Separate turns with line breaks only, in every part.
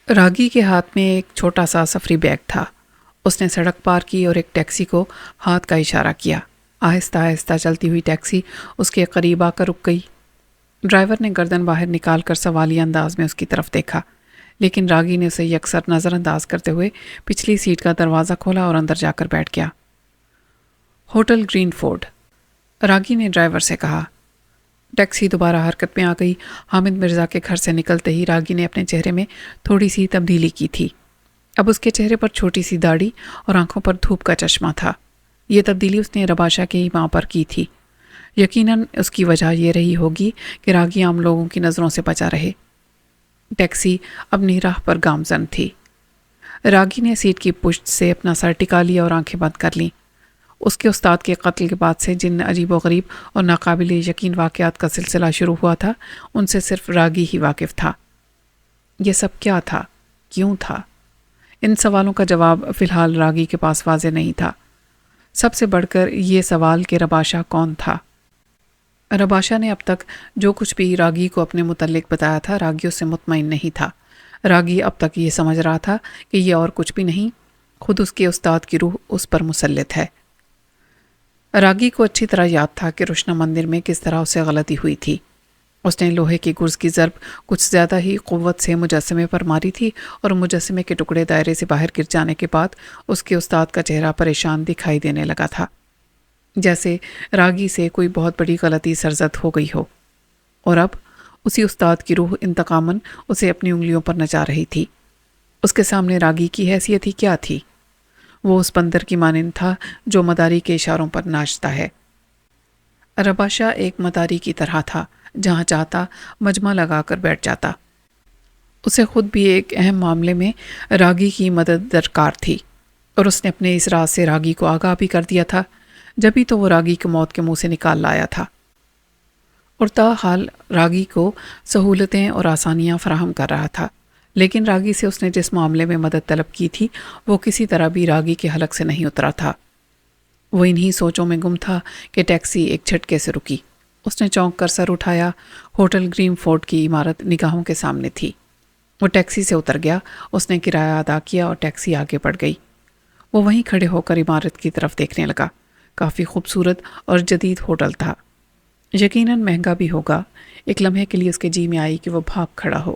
راگی کے ہاتھ میں ایک چھوٹا سا سفری بیگ تھا۔ اس نے سڑک پار کی اور ایک ٹیکسی کو ہاتھ کا اشارہ کیا۔ آہستہ آہستہ چلتی ہوئی ٹیکسی اس کے قریب آ کر رک گئی۔ ڈرائیور نے گردن باہر نکال کر سوالیہ انداز میں اس کی طرف دیکھا، لیکن راگی نے اسے یکسر نظر انداز کرتے ہوئے پچھلی سیٹ کا دروازہ کھولا اور اندر جا کر بیٹھ گیا۔ ہوٹل گرین فورڈ، راگی نے ڈرائیور سے کہا۔ ٹیکسی دوبارہ حرکت میں آ گئی۔ حامد مرزا کے گھر سے نکلتے ہی راگی نے اپنے چہرے میں تھوڑی سی تبدیلی کی تھی۔ اب اس کے چہرے پر چھوٹی سی داڑھی اور آنکھوں پر دھوپ کا چشمہ تھا۔ یہ تبدیلی اس نے رباشا کی ماں پر کی تھی۔ یقیناً اس کی وجہ یہ رہی ہوگی کہ راگی عام لوگوں کی نظروں سے بچا رہے۔ ٹیکسی اپنی راہ پر گامزن تھی۔ راگی نے سیٹ کی پشت سے اپنا سر ٹکا لیا اور آنکھیں بند کر لیں۔ اس کے استاد کے قتل کے بعد سے جن عجیب و غریب اور ناقابل یقین واقعات کا سلسلہ شروع ہوا تھا، ان سے صرف راگی ہی واقف تھا۔ یہ سب کیا تھا؟ کیوں تھا؟ ان سوالوں کا جواب فی الحال راگی کے پاس واضح نہیں تھا۔ سب سے بڑھ کر یہ سوال کہ رباشا کون تھا؟ رباشا نے اب تک جو کچھ بھی راگی کو اپنے متعلق بتایا تھا، راگی اس سے مطمئن نہیں تھا۔ راگی اب تک یہ سمجھ رہا تھا کہ یہ اور کچھ بھی نہیں، خود اس کے استاد کی روح اس پر مسلط ہے۔ راگی کو اچھی طرح یاد تھا کہ روشنا مندر میں کس طرح اسے غلطی ہوئی تھی۔ اس نے لوہے کی گرز کی ضرب کچھ زیادہ ہی قوت سے مجسمے پر ماری تھی اور مجسمے کے ٹکڑے دائرے سے باہر گر جانے کے بعد اس کے استاد کا چہرہ پریشان دکھائی دینے لگا تھا، جیسے راگی سے کوئی بہت بڑی غلطی سرزد ہو گئی ہو، اور اب اسی استاد کی روح انتقاماً اسے اپنی انگلیوں پر نچا رہی تھی۔ اس کے سامنے راگی کی حیثیت ہی کیا تھی؟ وہ اس بندر کی مانند تھا جو مداری کے اشاروں پر ناچتا ہے۔ رباشا ایک مداری کی طرح تھا، جہاں چاہتا مجمع لگا کر بیٹھ جاتا۔ اسے خود بھی ایک اہم معاملے میں راگی کی مدد درکار تھی، اور اس نے اپنے اس راز سے راگی کو آگاہ بھی کر دیا تھا، جبھی تو وہ راگی کو موت کے منہ سے نکال لایا تھا، اور تاحال راگی کو سہولتیں اور آسانیاں فراہم کر رہا تھا۔ لیکن راگی سے اس نے جس معاملے میں مدد طلب کی تھی، وہ کسی طرح بھی راگی کے حلق سے نہیں اترا تھا۔ وہ انہی سوچوں میں گم تھا کہ ٹیکسی ایک جھٹکے سے رکی۔ اس نے چونک کر سر اٹھایا۔ ہوٹل گرین فورڈ کی عمارت نگاہوں کے سامنے تھی۔ وہ ٹیکسی سے اتر گیا۔ اس نے کرایہ ادا کیا اور ٹیکسی آگے بڑھ گئی۔ وہ وہیں کھڑے ہو کر عمارت کی طرف دیکھنے لگا۔ کافی خوبصورت اور جدید ہوٹل تھا۔ یقیناً مہنگا بھی ہوگا۔ ایک لمحے کے لیے اس کے جی میں آئی کہ وہ بھاگ کھڑا ہو،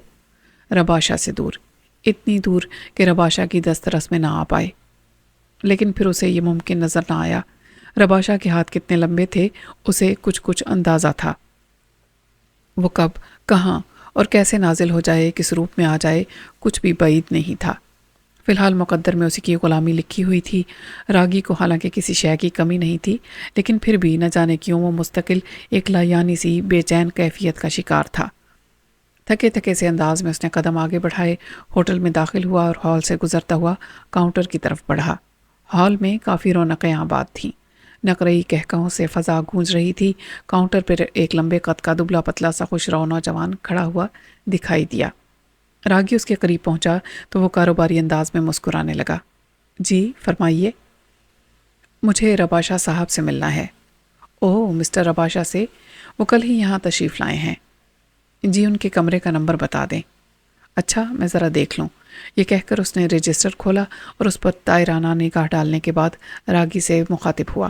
رباشا سے دور، اتنی دور کہ رباشا کی دسترس میں نہ آ پائے۔ لیکن پھر اسے یہ ممکن نظر نہ آیا۔ رباشا کے ہاتھ کتنے لمبے تھے، اسے کچھ اندازہ تھا۔ وہ کب، کہاں اور کیسے نازل ہو جائے، کس روپ میں آ جائے، کچھ بھی بعید نہیں تھا۔ فی الحال مقدر میں اسی کی غلامی لکھی ہوئی تھی۔ راگی کو حالانکہ کسی شے کی کمی نہیں تھی، لیکن پھر بھی نہ جانے کیوں وہ مستقل ایک لایانی سی بے چین کیفیت کا شکار تھا۔ تھکے تھکے سے انداز میں اس نے قدم آگے بڑھائے، ہوٹل میں داخل ہوا اور ہال سے گزرتا ہوا کاؤنٹر کی طرف بڑھا۔ ہال میں کافی رونقیں آباد تھیں۔ نقرئی کہکہوں سے فضا گونج رہی تھی۔ کاؤنٹر پر ایک لمبے قد کا دبلا پتلا سا خوش رو نوجوان کھڑا ہوا دکھائی دیا۔ راگی اس کے قریب پہنچا تو وہ کاروباری انداز میں مسکرانے لگا۔ جی فرمائیے۔ مجھے رباشا صاحب سے ملنا ہے۔ اوہ، مسٹر رباشا سے؟ وہ کل ہی یہاں تشریف لائے ہیں۔ جی، ان کے کمرے کا نمبر بتا دیں۔ اچھا، میں ذرا دیکھ لوں۔ یہ کہہ کر اس نے رجسٹر کھولا اور اس پر طائرانہ نگاہ ڈالنے کے بعد راگی سے مخاطب ہوا۔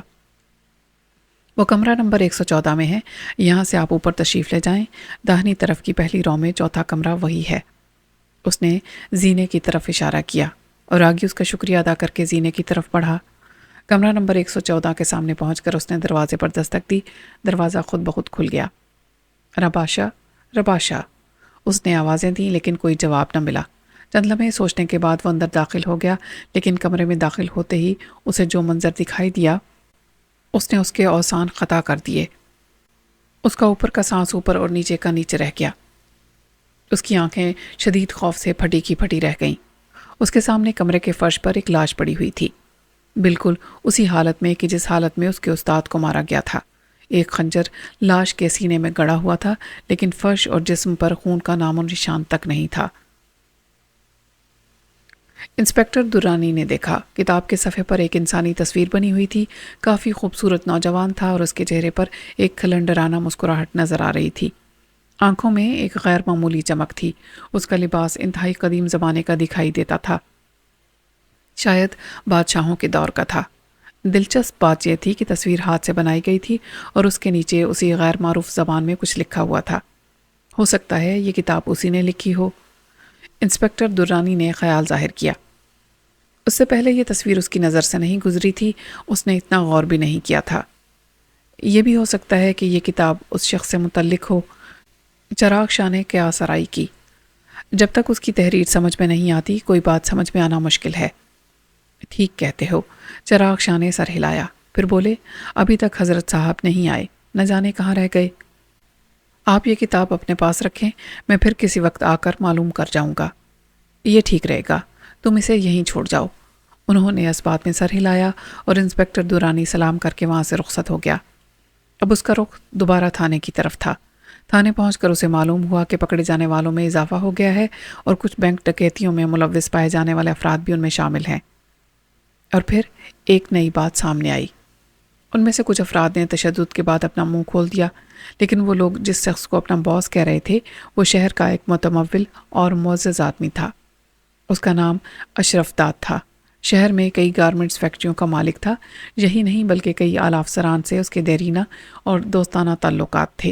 وہ کمرہ نمبر 114 میں ہے۔ یہاں سے آپ اوپر تشریف لے جائیں۔ داہنی طرف کی پہلی رو میں چوتھا کمرہ وہی ہے۔ اس نے زینے کی طرف اشارہ کیا اور راگی اس کا شکریہ ادا کر کے زینے کی طرف بڑھا۔ کمرہ نمبر 114 کے سامنے پہنچ کر اس نے دروازے پر دستک دی۔ دروازہ خود بخود کھل گیا۔ رباشا، رباشا، اس نے آوازیں دیں لیکن کوئی جواب نہ ملا۔ چند لمحے سوچنے کے بعد وہ اندر داخل ہو گیا، لیکن کمرے میں داخل ہوتے ہی اسے جو منظر دکھائی دیا اس نے اس کے اوسان خطا کر دیے۔ اس کا اوپر کا سانس اوپر اور نیچے کا نیچے رہ گیا۔ اس کی آنکھیں شدید خوف سے پھٹی کی پھٹی رہ گئیں۔ اس کے سامنے کمرے کے فرش پر ایک لاش پڑی ہوئی تھی، بالکل اسی حالت میں کہ جس حالت میں اس کے استاد کو مارا گیا تھا۔ ایک خنجر لاش کے سینے میں گڑا ہوا تھا، لیکن فرش اور جسم پر خون کا نام و نشان تک نہیں تھا۔ انسپکٹر درانی نے دیکھا۔ کتاب کے صفحے پر ایک انسانی تصویر بنی ہوئی تھی۔ کافی خوبصورت نوجوان تھا اور اس کے چہرے پر ایک کھلنڈرانہ مسکراہٹ نظر آ رہی تھی۔ آنکھوں میں ایک غیر معمولی چمک تھی. اس کا لباس انتہائی قدیم زمانے کا دکھائی دیتا تھا، شاید بادشاہوں کے دور کا تھا. دلچسپ بات یہ تھی کہ تصویر ہاتھ سے بنائی گئی تھی اور اس کے نیچے اسی غیر معروف زبان میں کچھ لکھا ہوا تھا. ہو سکتا ہے یہ کتاب اسی نے لکھی ہو. انسپکٹر درانی نے خیال ظاہر کیا. اس سے پہلے یہ تصویر اس کی نظر سے نہیں گزری تھی. اس نے اتنا غور بھی نہیں کیا تھا. یہ بھی ہو سکتا ہے کہ یہ کتاب اس شخص سے متعلق ہو. چراغ شاہ نے قیاس آرائی کی. جب تک اس کی تحریر سمجھ میں نہیں آتی کوئی بات سمجھ میں آنا مشکل ہے. ٹھیک کہتے ہو. چراغ شاہ نے سر ہلایا. پھر بولے، ابھی تک حضرت صاحب نہیں آئے، نہ جانے کہاں رہ گئے. آپ یہ کتاب اپنے پاس رکھیں، میں پھر کسی وقت آ کر معلوم کر جاؤں گا. یہ ٹھیک رہے گا، تم اسے یہیں چھوڑ جاؤ. انہوں نے اس بات میں سر ہلایا اور انسپکٹر درانی سلام کر کے وہاں سے رخصت ہو گیا. اب اس کا رخ دوبارہ تھانے کی طرف تھا. تھانے پہنچ کر اسے معلوم ہوا کہ پکڑے جانے والوں میں اضافہ ہو گیا ہے اور کچھ بینک ڈکیتیوں میں ملوث پائے جانے والے افراد بھی ان میں شامل ہیں. اور پھر ایک نئی بات سامنے آئی. ان میں سے کچھ افراد نے تشدد کے بعد اپنا منہ کھول دیا، لیکن وہ لوگ جس شخص کو اپنا باس کہہ رہے تھے وہ شہر کا ایک متمول اور معزز آدمی تھا. اس کا نام اشرف داد تھا. شہر میں کئی گارمنٹس فیکٹریوں کا مالک تھا. یہی نہیں بلکہ کئی اعلیٰ افسران سے اس کے دیرینہ اور دوستانہ تعلقات تھے.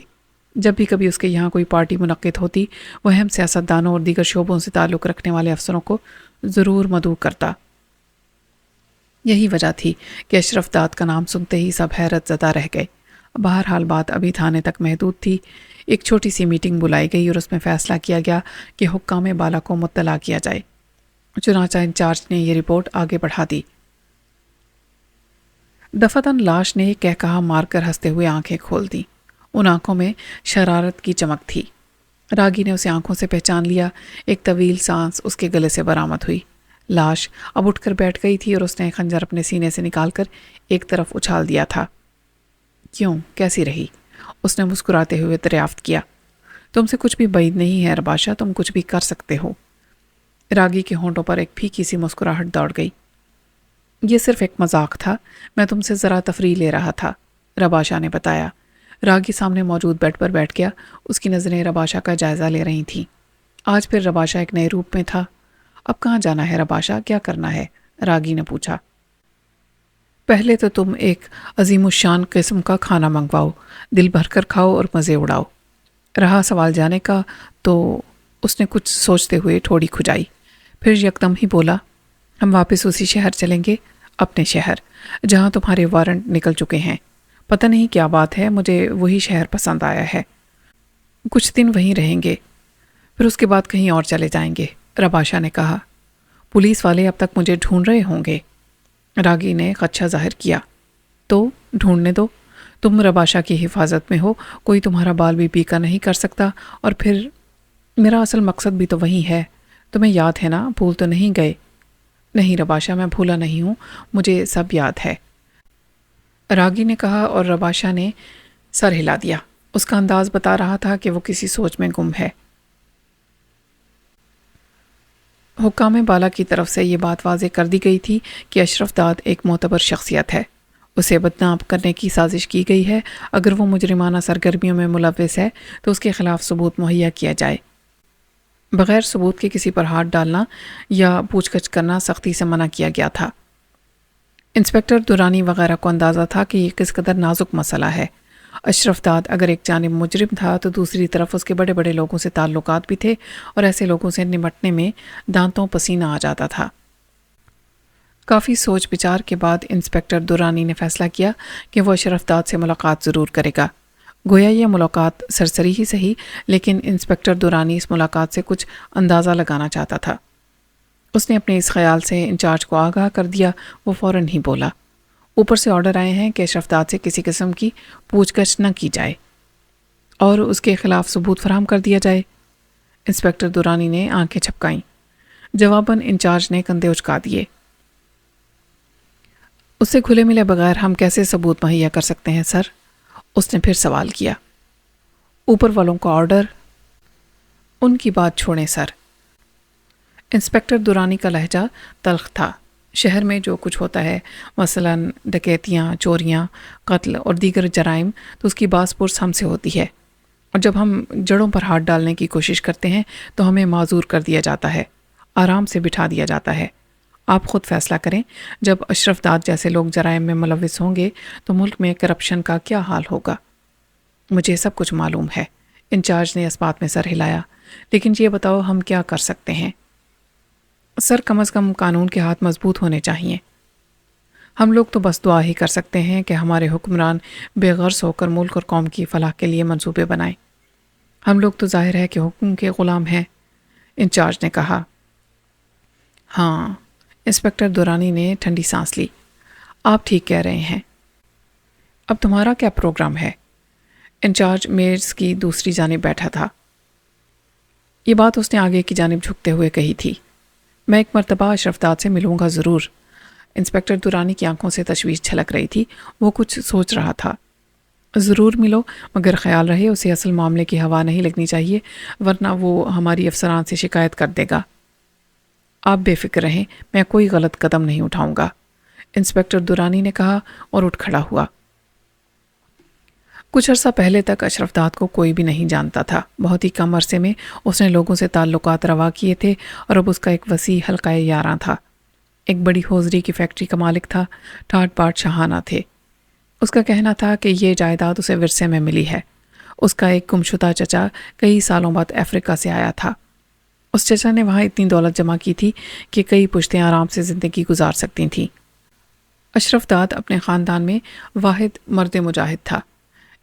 جب بھی کبھی اس کے یہاں کوئی پارٹی منعقد ہوتی وہ اہم سیاستدانوں اور دیگر شعبوں سے تعلق رکھنے والے افسروں کو ضرور مدعو کرتا. یہی وجہ تھی کہ اشرف داد کا نام سنتے ہی سب حیرت زدہ رہ گئے. بہرحال بات ابھی تھانے تک محدود تھی. ایک چھوٹی سی میٹنگ بلائی گئی اور اس میں فیصلہ کیا گیا کہ حکام بالا کو مطلع کیا جائے. چنانچہ انچارج نے یہ رپورٹ آگے بڑھا دی. دفتن لاش نے کہہ کہا مار کر ہنستے ہوئے آنکھیں کھول دیں. ان آنکھوں میں شرارت کی چمک تھی. راگی نے اسے آنکھوں سے پہچان لیا. ایک طویل سانس اس کے گلے سے برآمد ہوئی. لاش اب اٹھ کر بیٹھ گئی تھی اور اس نے خنجر اپنے سینے سے نکال کر ایک طرف اچھال دیا تھا. کیوں، کیسی رہی؟ اس نے مسکراتے ہوئے دریافت کیا. تم سے کچھ بھی بعید نہیں ہے رباشا، تم کچھ بھی کر سکتے ہو. راگی کے ہونٹوں پر ایک پھیکی سی مسکراہٹ دوڑ گئی. یہ صرف ایک مذاق تھا، میں تم سے ذرا تفریح لے رہا تھا، رباشا نے بتایا. راگی سامنے موجود بیڈ پر بیٹھ گیا. اس کی نظریں رباشا کا جائزہ لے رہی تھیں. آج پھر رباشا ایک نئے روپ میں تھا. اب کہاں جانا ہے رباشا، کیا کرنا ہے؟ راگی نے پوچھا. پہلے تو تم ایک عظیم الشان قسم کا کھانا منگواؤ، دل بھر کر کھاؤ اور مزے اڑاؤ. رہا سوال جانے کا تو اس نے کچھ سوچتے ہوئے ٹھوڑی کھجائی. پھر یکدم ہی بولا، ہم واپس اسی شہر چلیں گے، اپنے شہر جہاں تمہارے وارنٹ نکل چکے ہیں. پتہ نہیں کیا بات ہے، مجھے وہی شہر پسند آیا ہے. کچھ دن وہیں رہیں گے، پھر اس کے بعد کہیں اور چلے جائیں گے، رباشا نے کہا. پولیس والے اب تک مجھے ڈھونڈ رہے ہوں گے. راگی نے خدشہ ظاہر کیا. تو ڈھونڈنے دو، تم رباشا کی حفاظت میں ہو، کوئی تمہارا بال بھی پیکا نہیں کر سکتا. اور پھر میرا اصل مقصد بھی تو وہی ہے. تمہیں یاد ہے نا، بھول تو نہیں گئے؟ نہیں رباشا، میں بھولا نہیں ہوں، مجھے سب یاد ہے، راگی نے کہا. اور رباشا نے سر ہلا دیا. اس کا انداز بتا رہا تھا کہ وہ کسی سوچ میں گم ہے. حکام بالا کی طرف سے یہ بات واضح کر دی گئی تھی کہ اشرف داد ایک معتبر شخصیت ہے. اسے بدنام کرنے کی سازش کی گئی ہے. اگر وہ مجرمانہ سرگرمیوں میں ملوث ہے تو اس کے خلاف ثبوت مہیا کیا جائے. بغیر ثبوت کے کسی پر ہاتھ ڈالنا یا پوچھ گچھ کرنا سختی سے منع کیا گیا تھا. انسپکٹر درانی وغیرہ کو اندازہ تھا کہ یہ کس قدر نازک مسئلہ ہے. اشرف داد اگر ایک جانب مجرم تھا تو دوسری طرف اس کے بڑے بڑے لوگوں سے تعلقات بھی تھے اور ایسے لوگوں سے نمٹنے میں دانتوں پسینہ آ جاتا تھا. کافی سوچ بچار کے بعد انسپکٹر درانی نے فیصلہ کیا کہ وہ اشرف داد سے ملاقات ضرور کرے گا. گویا یہ ملاقات سرسری ہی صحیح، لیکن انسپکٹر درانی اس ملاقات سے کچھ اندازہ لگانا چاہتا تھا. اس نے اپنے اس خیال سے انچارج کو آگاہ کر دیا. وہ فوراً ہی بولا، اوپر سے آرڈر آئے ہیں کہ اشرف داد سے کسی قسم کی پوچھ گچھ نہ کی جائے اور اس کے خلاف ثبوت فراہم کر دیا جائے. انسپکٹر درانی نے آنکھیں چھپکائیں. جواباً انچارج نے کندھے اچکا دیے. اس سے کھلے ملے بغیر ہم کیسے ثبوت مہیا کر سکتے ہیں سر؟ اس نے پھر سوال کیا. اوپر والوں کا آرڈر، ان کی بات چھوڑیں سر. انسپکٹر درانی کا لہجہ تلخ تھا. شہر میں جو کچھ ہوتا ہے، مثلاً ڈکیتیاں، چوریاں، قتل اور دیگر جرائم، تو اس کی باز پرس ہم سے ہوتی ہے. اور جب ہم جڑوں پر ہاتھ ڈالنے کی کوشش کرتے ہیں تو ہمیں معذور کر دیا جاتا ہے، آرام سے بٹھا دیا جاتا ہے۔ آپ خود فیصلہ کریں، جب اشرف داد جیسے لوگ جرائم میں ملوث ہوں گے تو ملک میں کرپشن کا کیا حال ہوگا؟ مجھے سب کچھ معلوم ہے، انچارج نے اس بات میں سر ہلایا، لیکن یہ بتاؤ ہم کیا کر سکتے ہیں؟ سر، کم از کم قانون کے ہاتھ مضبوط ہونے چاہیے۔ ہم لوگ تو بس دعا ہی کر سکتے ہیں کہ ہمارے حکمران بے غرض ہو کر ملک اور قوم کی فلاح کے لیے منصوبے بنائیں۔ ہم لوگ تو ظاہر ہے کہ حکم کے غلام ہیں، انچارج نے کہا۔ ہاں، انسپکٹر دورانی نے ٹھنڈی سانس لی۔ آپ ٹھیک کہہ رہے ہیں۔ اب تمہارا کیا پروگرام ہے؟ انچارج میز کی دوسری جانب بیٹھا تھا۔ یہ بات اس نے آگے کی جانب جھکتے ہوئے کہی تھی۔ میں ایک مرتبہ اشرف داد سے ملوں گا ضرور۔ انسپکٹر دورانی کی آنکھوں سے تشویش چھلک رہی تھی، وہ کچھ سوچ رہا تھا۔ ضرور ملو، مگر خیال رہے اسے اصل معاملے کی ہوا نہیں لگنی چاہیے، ورنہ وہ ہماری افسران سے شکایت کر دے گا۔ آپ بے فکر رہیں، میں کوئی غلط قدم نہیں اٹھاؤں گا، انسپکٹر دورانی نے کہا اور اٹھ کھڑا ہوا۔ کچھ عرصہ پہلے تک اشرف داد کو کوئی بھی نہیں جانتا تھا۔ بہت ہی کم عرصے میں اس نے لوگوں سے تعلقات روا کیے تھے اور اب اس کا ایک وسیع حلقہ یاراں تھا۔ ایک بڑی ہوزری کی فیکٹری کا مالک تھا، ٹھاٹ باٹ شاہانہ تھے۔ اس کا کہنا تھا کہ یہ جائیداد اسے ورثے میں ملی ہے۔ اس کا ایک گمشدہ چچا کئی سالوں بعد افریقہ سے آیا تھا۔ اس چچا نے وہاں اتنی دولت جمع کی تھی کہ کئی پشتیں آرام سے زندگی گزار سکتی تھیں۔ اشرف داد اپنے خاندان میں واحد مرد مجاہد تھا،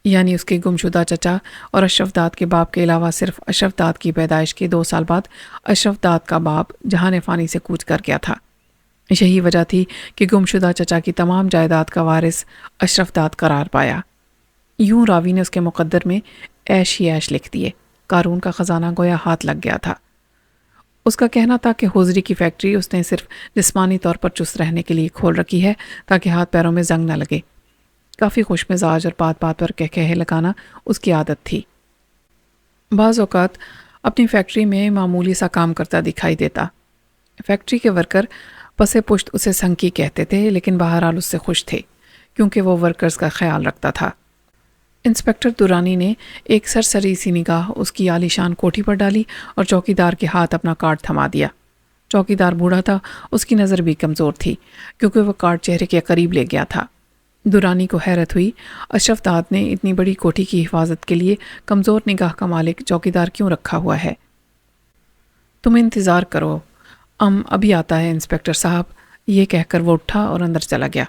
یعنی اس کے گمشدہ چچا اور اشرف داد کے باپ کے علاوہ صرف اشرف داد کی پیدائش کے 2 سال بعد اشرف داد کا باپ جہان فانی سے کوچ کر گیا تھا۔ یہی وجہ تھی کہ گمشدہ چچا کی تمام جائیداد کا وارث اشرف داد قرار پایا۔ یوں راوی نے اس کے مقدر میں عیش ہی عیش لکھ دیے۔ قارون کا خزانہ گویا ہاتھ لگ گیا تھا۔ اس کا کہنا تھا کہ ہوزری کی فیکٹری اس نے صرف جسمانی طور پر چست رہنے کے لیے کھول رکھی ہے تاکہ ہاتھ پیروں میں زنگ نہ لگے۔ کافی خوش مزاج اور بات بات پر کہے لگانا اس کی عادت تھی۔ بعض اوقات اپنی فیکٹری میں معمولی سا کام کرتا دکھائی دیتا۔ فیکٹری کے ورکر پسے پشت اسے سنکی کہتے تھے، لیکن بہرحال اس سے خوش تھے کیونکہ وہ ورکرز کا خیال رکھتا تھا۔ انسپکٹر دورانی نے ایک سرسری سی نگاہ اس کی عالی شان کوٹھی پر ڈالی اور چوکی دار کے ہاتھ اپنا کارڈ تھما دیا۔ چوکی دار بوڑھا تھا، اس کی نظر بھی کمزور تھی کیونکہ وہ کارڈ چہرے کے قریب لے گیا تھا۔ دورانی کو حیرت ہوئی، اشرف داد نے اتنی بڑی کوٹھی کی حفاظت کے لیے کمزور نگاہ کا مالک چوکی دار کیوں رکھا ہوا ہے؟ تم انتظار کرو، ابھی آتا ہے انسپکٹر صاحب، یہ کہہ کر وہ اٹھا اور اندر چلا گیا۔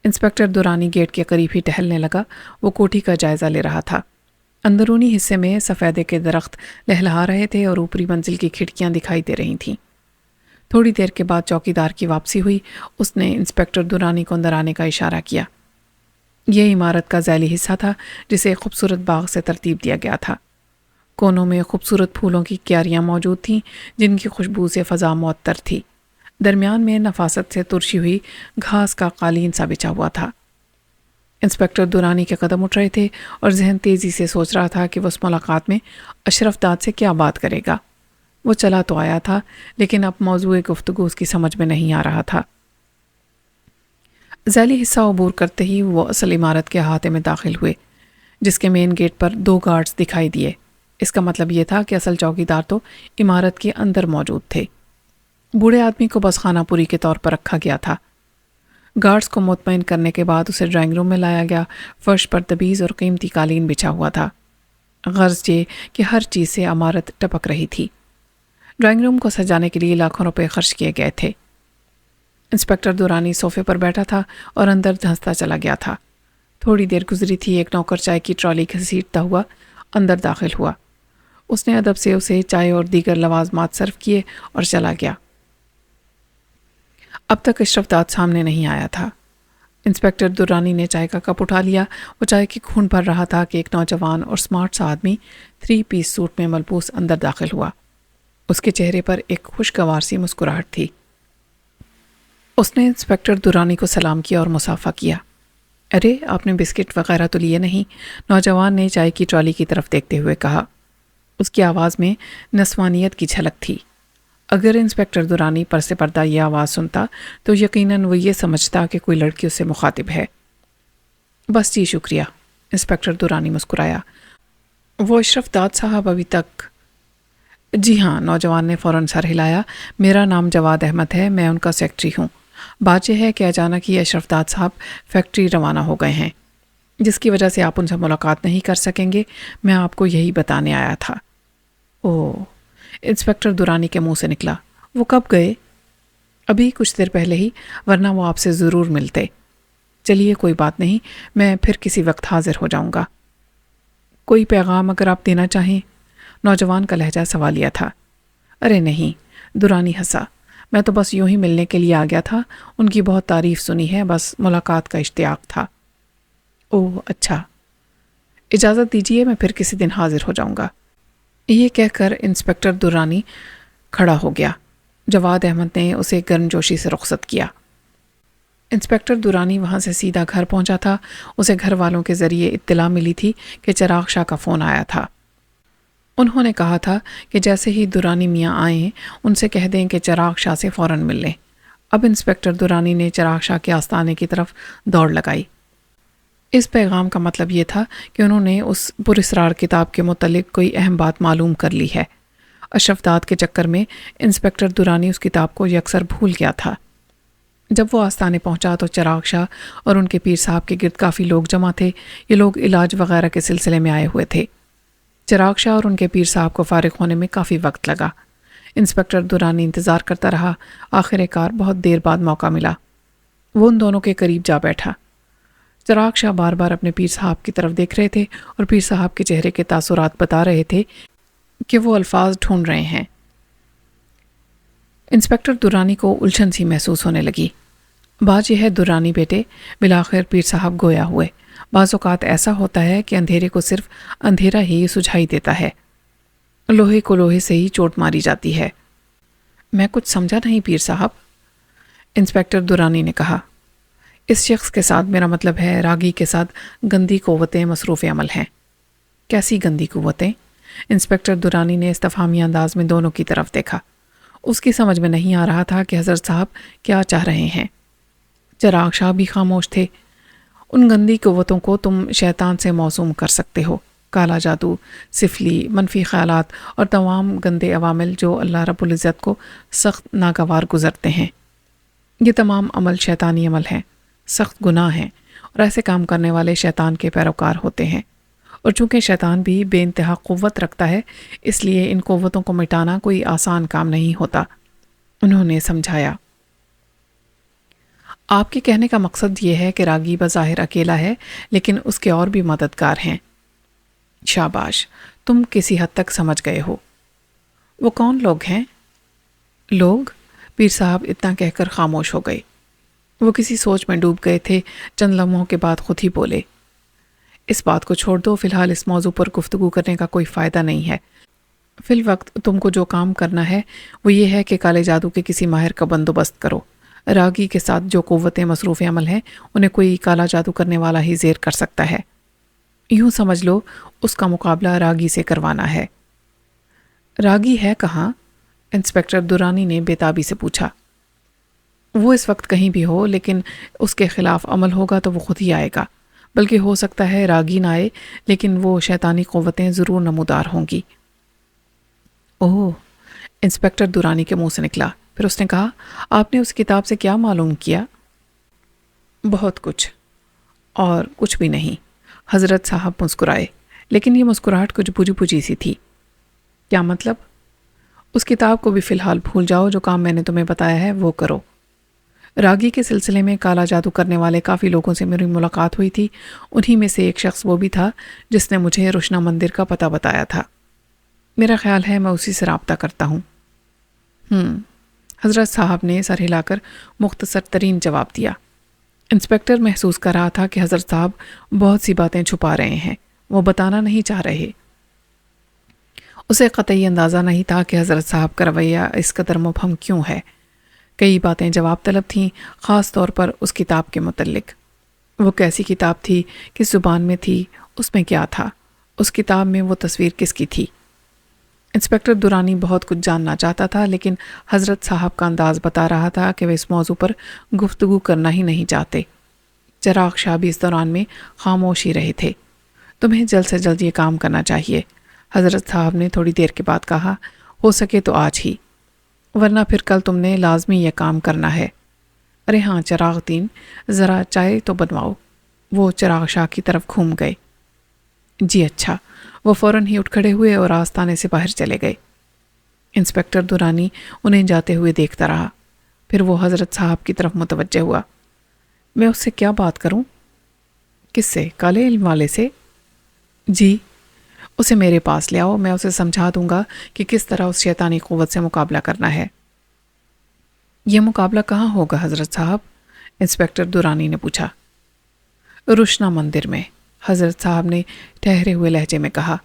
انسپکٹر دورانی گیٹ کے قریب ہی ٹہلنے لگا، وہ کوٹھی کا جائزہ لے رہا تھا۔ اندرونی حصے میں سفیدے کے درخت لہلہا رہے تھے اور اوپری منزل کی کھڑکیاں دکھائی دے رہی تھیں۔ تھوڑی دیر کے بعد چوکی دار کی واپسی ہوئی، اس نے انسپکٹر دورانی کو اندر آنے کا اشارہ کیا۔ یہ عمارت کا ذیلی حصہ تھا جسے ایک خوبصورت باغ سے ترتیب دیا گیا تھا۔ کونوں میں خوبصورت پھولوں کی کیاریاں موجود تھیں جن کی خوشبو سے فضا معطر تھی۔ درمیان میں نفاست سے ترشی ہوئی گھاس کا قالین سا بچھا ہوا تھا۔ انسپکٹر دورانی کے قدم اٹھ رہے تھے اور ذہن تیزی سے سوچ رہا تھا کہ وہ اس ملاقات میں اشرف داد سے کیا بات کرے گا۔ وہ چلا تو آیا تھا لیکن اب موضوع گفتگو اس کی سمجھ میں نہیں آ رہا تھا۔ ذیلی حصہ عبور کرتے ہی وہ اصل عمارت کے احاطے میں داخل ہوئے، جس کے مین گیٹ پر 2 گارڈز دکھائی دیے۔ اس کا مطلب یہ تھا کہ اصل چوکی دار تو عمارت کے اندر موجود تھے۔ بوڑھے آدمی کو بس خانہ پوری کے طور پر رکھا گیا تھا۔ گارڈز کو مطمئن کرنے کے بعد اسے ڈرائنگ روم میں لایا گیا۔ فرش پر تبیز اور قیمتی قالین بچھا ہوا تھا، غرض یہ کہ ہر چیز سے عمارت ٹپک رہی تھی۔ ڈرائنگ روم کو سجانے کے لیے لاکھوں روپے خرچ کیے گئے تھے۔ انسپکٹر دورانی صوفے پر بیٹھا تھا اور اندر دھنستا چلا گیا تھا۔ تھوڑی دیر گزری تھی، ایک نوکر چائے کی ٹرالی گھسیٹتا ہوا اندر داخل ہوا۔ اس نے ادب سے اسے چائے اور دیگر لوازمات سرو کیے اور چلا گیا۔ اب تک اشرف داد سامنے نہیں آیا تھا۔ انسپکٹر دورانی نے چائے کا کپ اٹھا لیا۔ وہ چائے کی کھون بھر رہا تھا کہ ایک نوجوان اور سمارٹ سا آدمی 3 پیس سوٹ میں ملبوس اندر داخل ہوا۔ اس کے چہرے پر ایک خوشگوار سی مسکراہٹ تھی۔ اس نے انسپکٹر دورانی کو سلام کیا اور مصافحہ کیا۔ ارے، آپ نے بسکٹ وغیرہ تو لیے نہیں؟ نوجوان نے چائے کی ٹرالی کی طرف دیکھتے ہوئے کہا۔ اس کی آواز میں نسوانیت کی جھلک تھی۔ اگر انسپکٹر دورانی پر سے پردہ یہ آواز سنتا تو یقیناً وہ یہ سمجھتا کہ کوئی لڑکی اس سے مخاطب ہے۔ بس جی، شکریہ، انسپکٹر دورانی مسکرایا۔ وہ اشرف داد صاحب ابھی تک؟ جی ہاں، نوجوان نے فوراً سر ہلایا۔ میرا نام جواد احمد ہے، میں ان کا سیکٹری ہوں۔ بات یہ ہے کہ اچانک ہی اشرف داد صاحب فیکٹری روانہ ہو گئے ہیں، جس کی وجہ سے آپ ان سے ملاقات نہیں کر سکیں گے۔ میں آپ کو یہی بتانے آیا تھا۔ اوہ، انسپکٹر درانی کے منہ سے نکلا۔ وہ کب گئے؟ ابھی کچھ دیر پہلے ہی، ورنہ وہ آپ سے ضرور ملتے۔ چلیے کوئی بات نہیں، میں پھر کسی وقت حاضر ہو جاؤں گا۔ کوئی پیغام اگر آپ دینا چاہیں؟ نوجوان کا لہجہ سوالیہ تھا۔ ارے نہیں، درانی ہنسا، میں تو بس یوں ہی ملنے کے لیے آ گیا تھا۔ ان کی بہت تعریف سنی ہے، بس ملاقات کا اشتیاق تھا۔ اوہ اچھا، اجازت دیجیے، میں پھر کسی دن حاضر ہو جاؤں گا۔ یہ کہہ کر انسپکٹر درانی کھڑا ہو گیا۔ جواد احمد نے اسے گرم جوشی سے رخصت کیا۔ انسپکٹر درانی وہاں سے سیدھا گھر پہنچا تھا۔ اسے گھر والوں کے ذریعے اطلاع ملی تھی کہ چراغ شاہ کا فون آیا تھا۔ انہوں نے کہا تھا کہ جیسے ہی درانی میاں آئیں ان سے کہہ دیں کہ چراغ شاہ سے فوراً مل لیں۔ اب انسپکٹر درانی نے چراغ شاہ کے آستانے کی طرف دوڑ لگائی۔ اس پیغام کا مطلب یہ تھا کہ انہوں نے اس پراسرار کتاب کے متعلق کوئی اہم بات معلوم کر لی ہے۔ اشرف داد کے چکر میں انسپکٹر درانی اس کتاب کو یکسر بھول گیا تھا۔ جب وہ آستانے پہنچا تو چراغ شاہ اور ان کے پیر صاحب کے گرد کافی لوگ جمع تھے۔ یہ لوگ علاج وغیرہ کے سلسلے میں آئے ہوئے تھے۔ چراغ شاہ اور ان کے پیر صاحب کو فارغ ہونے میں کافی وقت لگا۔ انسپکٹر درانی انتظار کرتا رہا۔ آخر کار بہت دیر بعد موقع ملا۔ وہ ان دونوں کے قریب جا بیٹھا۔ چراغ شاہ بار بار اپنے پیر صاحب کی طرف دیکھ رہے تھے اور پیر صاحب کے چہرے کے تاثرات بتا رہے تھے کہ وہ الفاظ ڈھونڈ رہے ہیں۔ انسپکٹر درانی کو الجھن سی محسوس ہونے لگی۔ بات یہ ہے درانی بیٹے، بالآخر پیر صاحب گویا ہوئے۔ بعض اوقات ایسا ہوتا ہے کہ اندھیرے کو صرف اندھیرا ہی سجھائی دیتا ہے، لوہے کو لوہے سے ہی چوٹ ماری جاتی ہے۔ میں کچھ سمجھا نہیں پیر صاحب، انسپکٹر درانی نے کہا۔ اس شخص کے ساتھ میرا مطلب ہے راگی کے ساتھ گندی قوتیں مصروف عمل ہیں۔ کیسی گندی قوتیں؟ انسپکٹر درانی نے استفہامی انداز میں دونوں کی طرف دیکھا۔ اس کی سمجھ میں نہیں آ رہا تھا کہ حضرت صاحب کیا چاہ رہے ہیں۔ چراغ شاہ بھی خاموش تھے۔ ان گندی قوتوں کو تم شیطان سے موسوم کر سکتے ہو۔ کالا جادو، سفلی، منفی خیالات اور تمام گندے عوامل جو اللہ رب العزت کو سخت ناگوار گزرتے ہیں۔ یہ تمام عمل شیطانی عمل ہیں، سخت گناہ ہیں، اور ایسے کام کرنے والے شیطان کے پیروکار ہوتے ہیں۔ اور چونکہ شیطان بھی بے انتہا قوت رکھتا ہے، اس لیے ان قوتوں کو مٹانا کوئی آسان کام نہیں ہوتا۔ انہوں نے سمجھایا۔ آپ کے کہنے کا مقصد یہ ہے کہ راگی بظاہر اکیلا ہے، لیکن اس کے اور بھی مددگار ہیں۔ شاباش، تم کسی حد تک سمجھ گئے ہو۔ وہ کون لوگ ہیں؟ لوگ؟ پیر صاحب اتنا کہہ کر خاموش ہو گئے۔ وہ کسی سوچ میں ڈوب گئے تھے۔ چند لمحوں کے بعد خود ہی بولے، اس بات کو چھوڑ دو، فی الحال اس موضوع پر گفتگو کرنے کا کوئی فائدہ نہیں ہے۔ فی الوقت تم کو جو کام کرنا ہے وہ یہ ہے کہ کالے جادو کے کسی ماہر کا بندوبست کرو۔ راگی کے ساتھ جو قوتیں مصروف عمل ہیں انہیں کوئی کالا جادو کرنے والا ہی زیر کر سکتا ہے۔ یوں سمجھ لو اس کا مقابلہ راگی سے کروانا ہے۔ راگی ہے کہاں؟ انسپکٹر درانی نے بےتابی سے پوچھا۔ وہ اس وقت کہیں بھی ہو، لیکن اس کے خلاف عمل ہوگا تو وہ خود ہی آئے گا۔ بلکہ ہو سکتا ہے راگی نہ آئے، لیکن وہ شیطانی قوتیں ضرور نمودار ہوں گی۔ اوہ، انسپکٹر درانی کے منہ سے نکلا۔ پھر اس نے کہا، آپ نے اس کتاب سے کیا معلوم کیا؟ بہت کچھ، اور کچھ بھی نہیں۔ حضرت صاحب مسکرائے، لیکن یہ مسکراہٹ کچھ بجھی بجھی سی تھی۔ کیا مطلب؟ اس کتاب کو بھی فی الحال بھول جاؤ، جو کام میں نے تمہیں بتایا ہے وہ کرو۔ راگی کے سلسلے میں کالا جادو کرنے والے کافی لوگوں سے میری ملاقات ہوئی تھی۔ انہی میں سے ایک شخص وہ بھی تھا جس نے مجھے روشنا مندر کا پتہ بتایا تھا۔ میرا خیال ہے میں اسی سے رابطہ کرتا ہوں۔ حضرت صاحب نے سر ہلا کر مختصر ترین جواب دیا۔ انسپکٹر محسوس کر رہا تھا کہ حضرت صاحب بہت سی باتیں چھپا رہے ہیں، وہ بتانا نہیں چاہ رہے۔ اسے قطعی اندازہ نہیں تھا کہ حضرت صاحب کا رویہ اس قدر مبہم کیوں ہے۔ کئی باتیں جواب طلب تھیں، خاص طور پر اس کتاب کے متعلق۔ وہ کیسی کتاب تھی، کس زبان میں تھی، اس میں کیا تھا، اس کتاب میں وہ تصویر کس کی تھی۔ انسپکٹر درانی بہت کچھ جاننا چاہتا تھا، لیکن حضرت صاحب کا انداز بتا رہا تھا کہ وہ اس موضوع پر گفتگو کرنا ہی نہیں چاہتے۔ چراغ شاہ بھی اس دوران میں خاموش ہی رہے تھے۔ تمہیں جلد سے جلد یہ کام کرنا چاہیے، حضرت صاحب نے تھوڑی دیر کے بعد کہا، ہو سکے تو آج ہی، ورنہ پھر کل تم نے لازمی یہ کام کرنا ہے۔ ارے ہاں چراغ دین، ذرا چائے تو بنواؤ۔ وہ چراغ شاہ کی طرف گھوم گئے۔ جی اچھا۔ وہ فوراً ہی اٹھ کھڑے ہوئے اور آستانے سے باہر چلے گئے۔ انسپکٹر درانی انہیں جاتے ہوئے دیکھتا رہا، پھر وہ حضرت صاحب کی طرف متوجہ ہوا۔ میں اس سے کیا بات کروں؟ کس سے؟ کالے علم والے سے؟ جی، اسے میرے پاس لے آؤ، میں اسے سمجھا دوں گا کہ کس طرح اس شیطانی قوت سے مقابلہ کرنا ہے۔ یہ مقابلہ کہاں ہوگا حضرت صاحب؟ انسپکٹر درانی نے پوچھا۔ روشنا مندر میں، حضرت صاحب نے ٹھہرے ہوئے لہجے میں کہا۔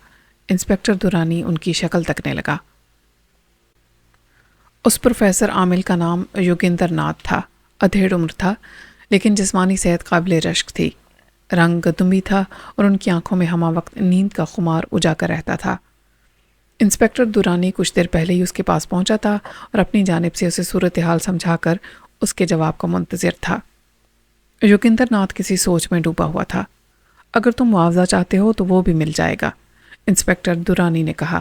انسپکٹر درانی ان کی شکل تکنے لگا۔ اس پروفیسر عامل کا نام یوگیندر ناتھ تھا، ادھیڑ عمر تھا، لیکن جسمانی صحت قابل رشک تھی۔ رنگ گدمبی تھا اور ان کی آنکھوں میں ہمہ وقت نیند کا خمار اجاگر رہتا تھا۔ انسپکٹر درانی کچھ دیر پہلے ہی اس کے پاس پہنچا تھا اور اپنی جانب سے اسے صورتحال سمجھا کر اس کے جواب کا منتظر تھا۔ یوگیندر ناتھ کسی سوچ میں ڈوبا ہوا تھا۔ اگر تم معاوضہ چاہتے ہو تو وہ بھی مل جائے گا، انسپکٹر درانی نے کہا۔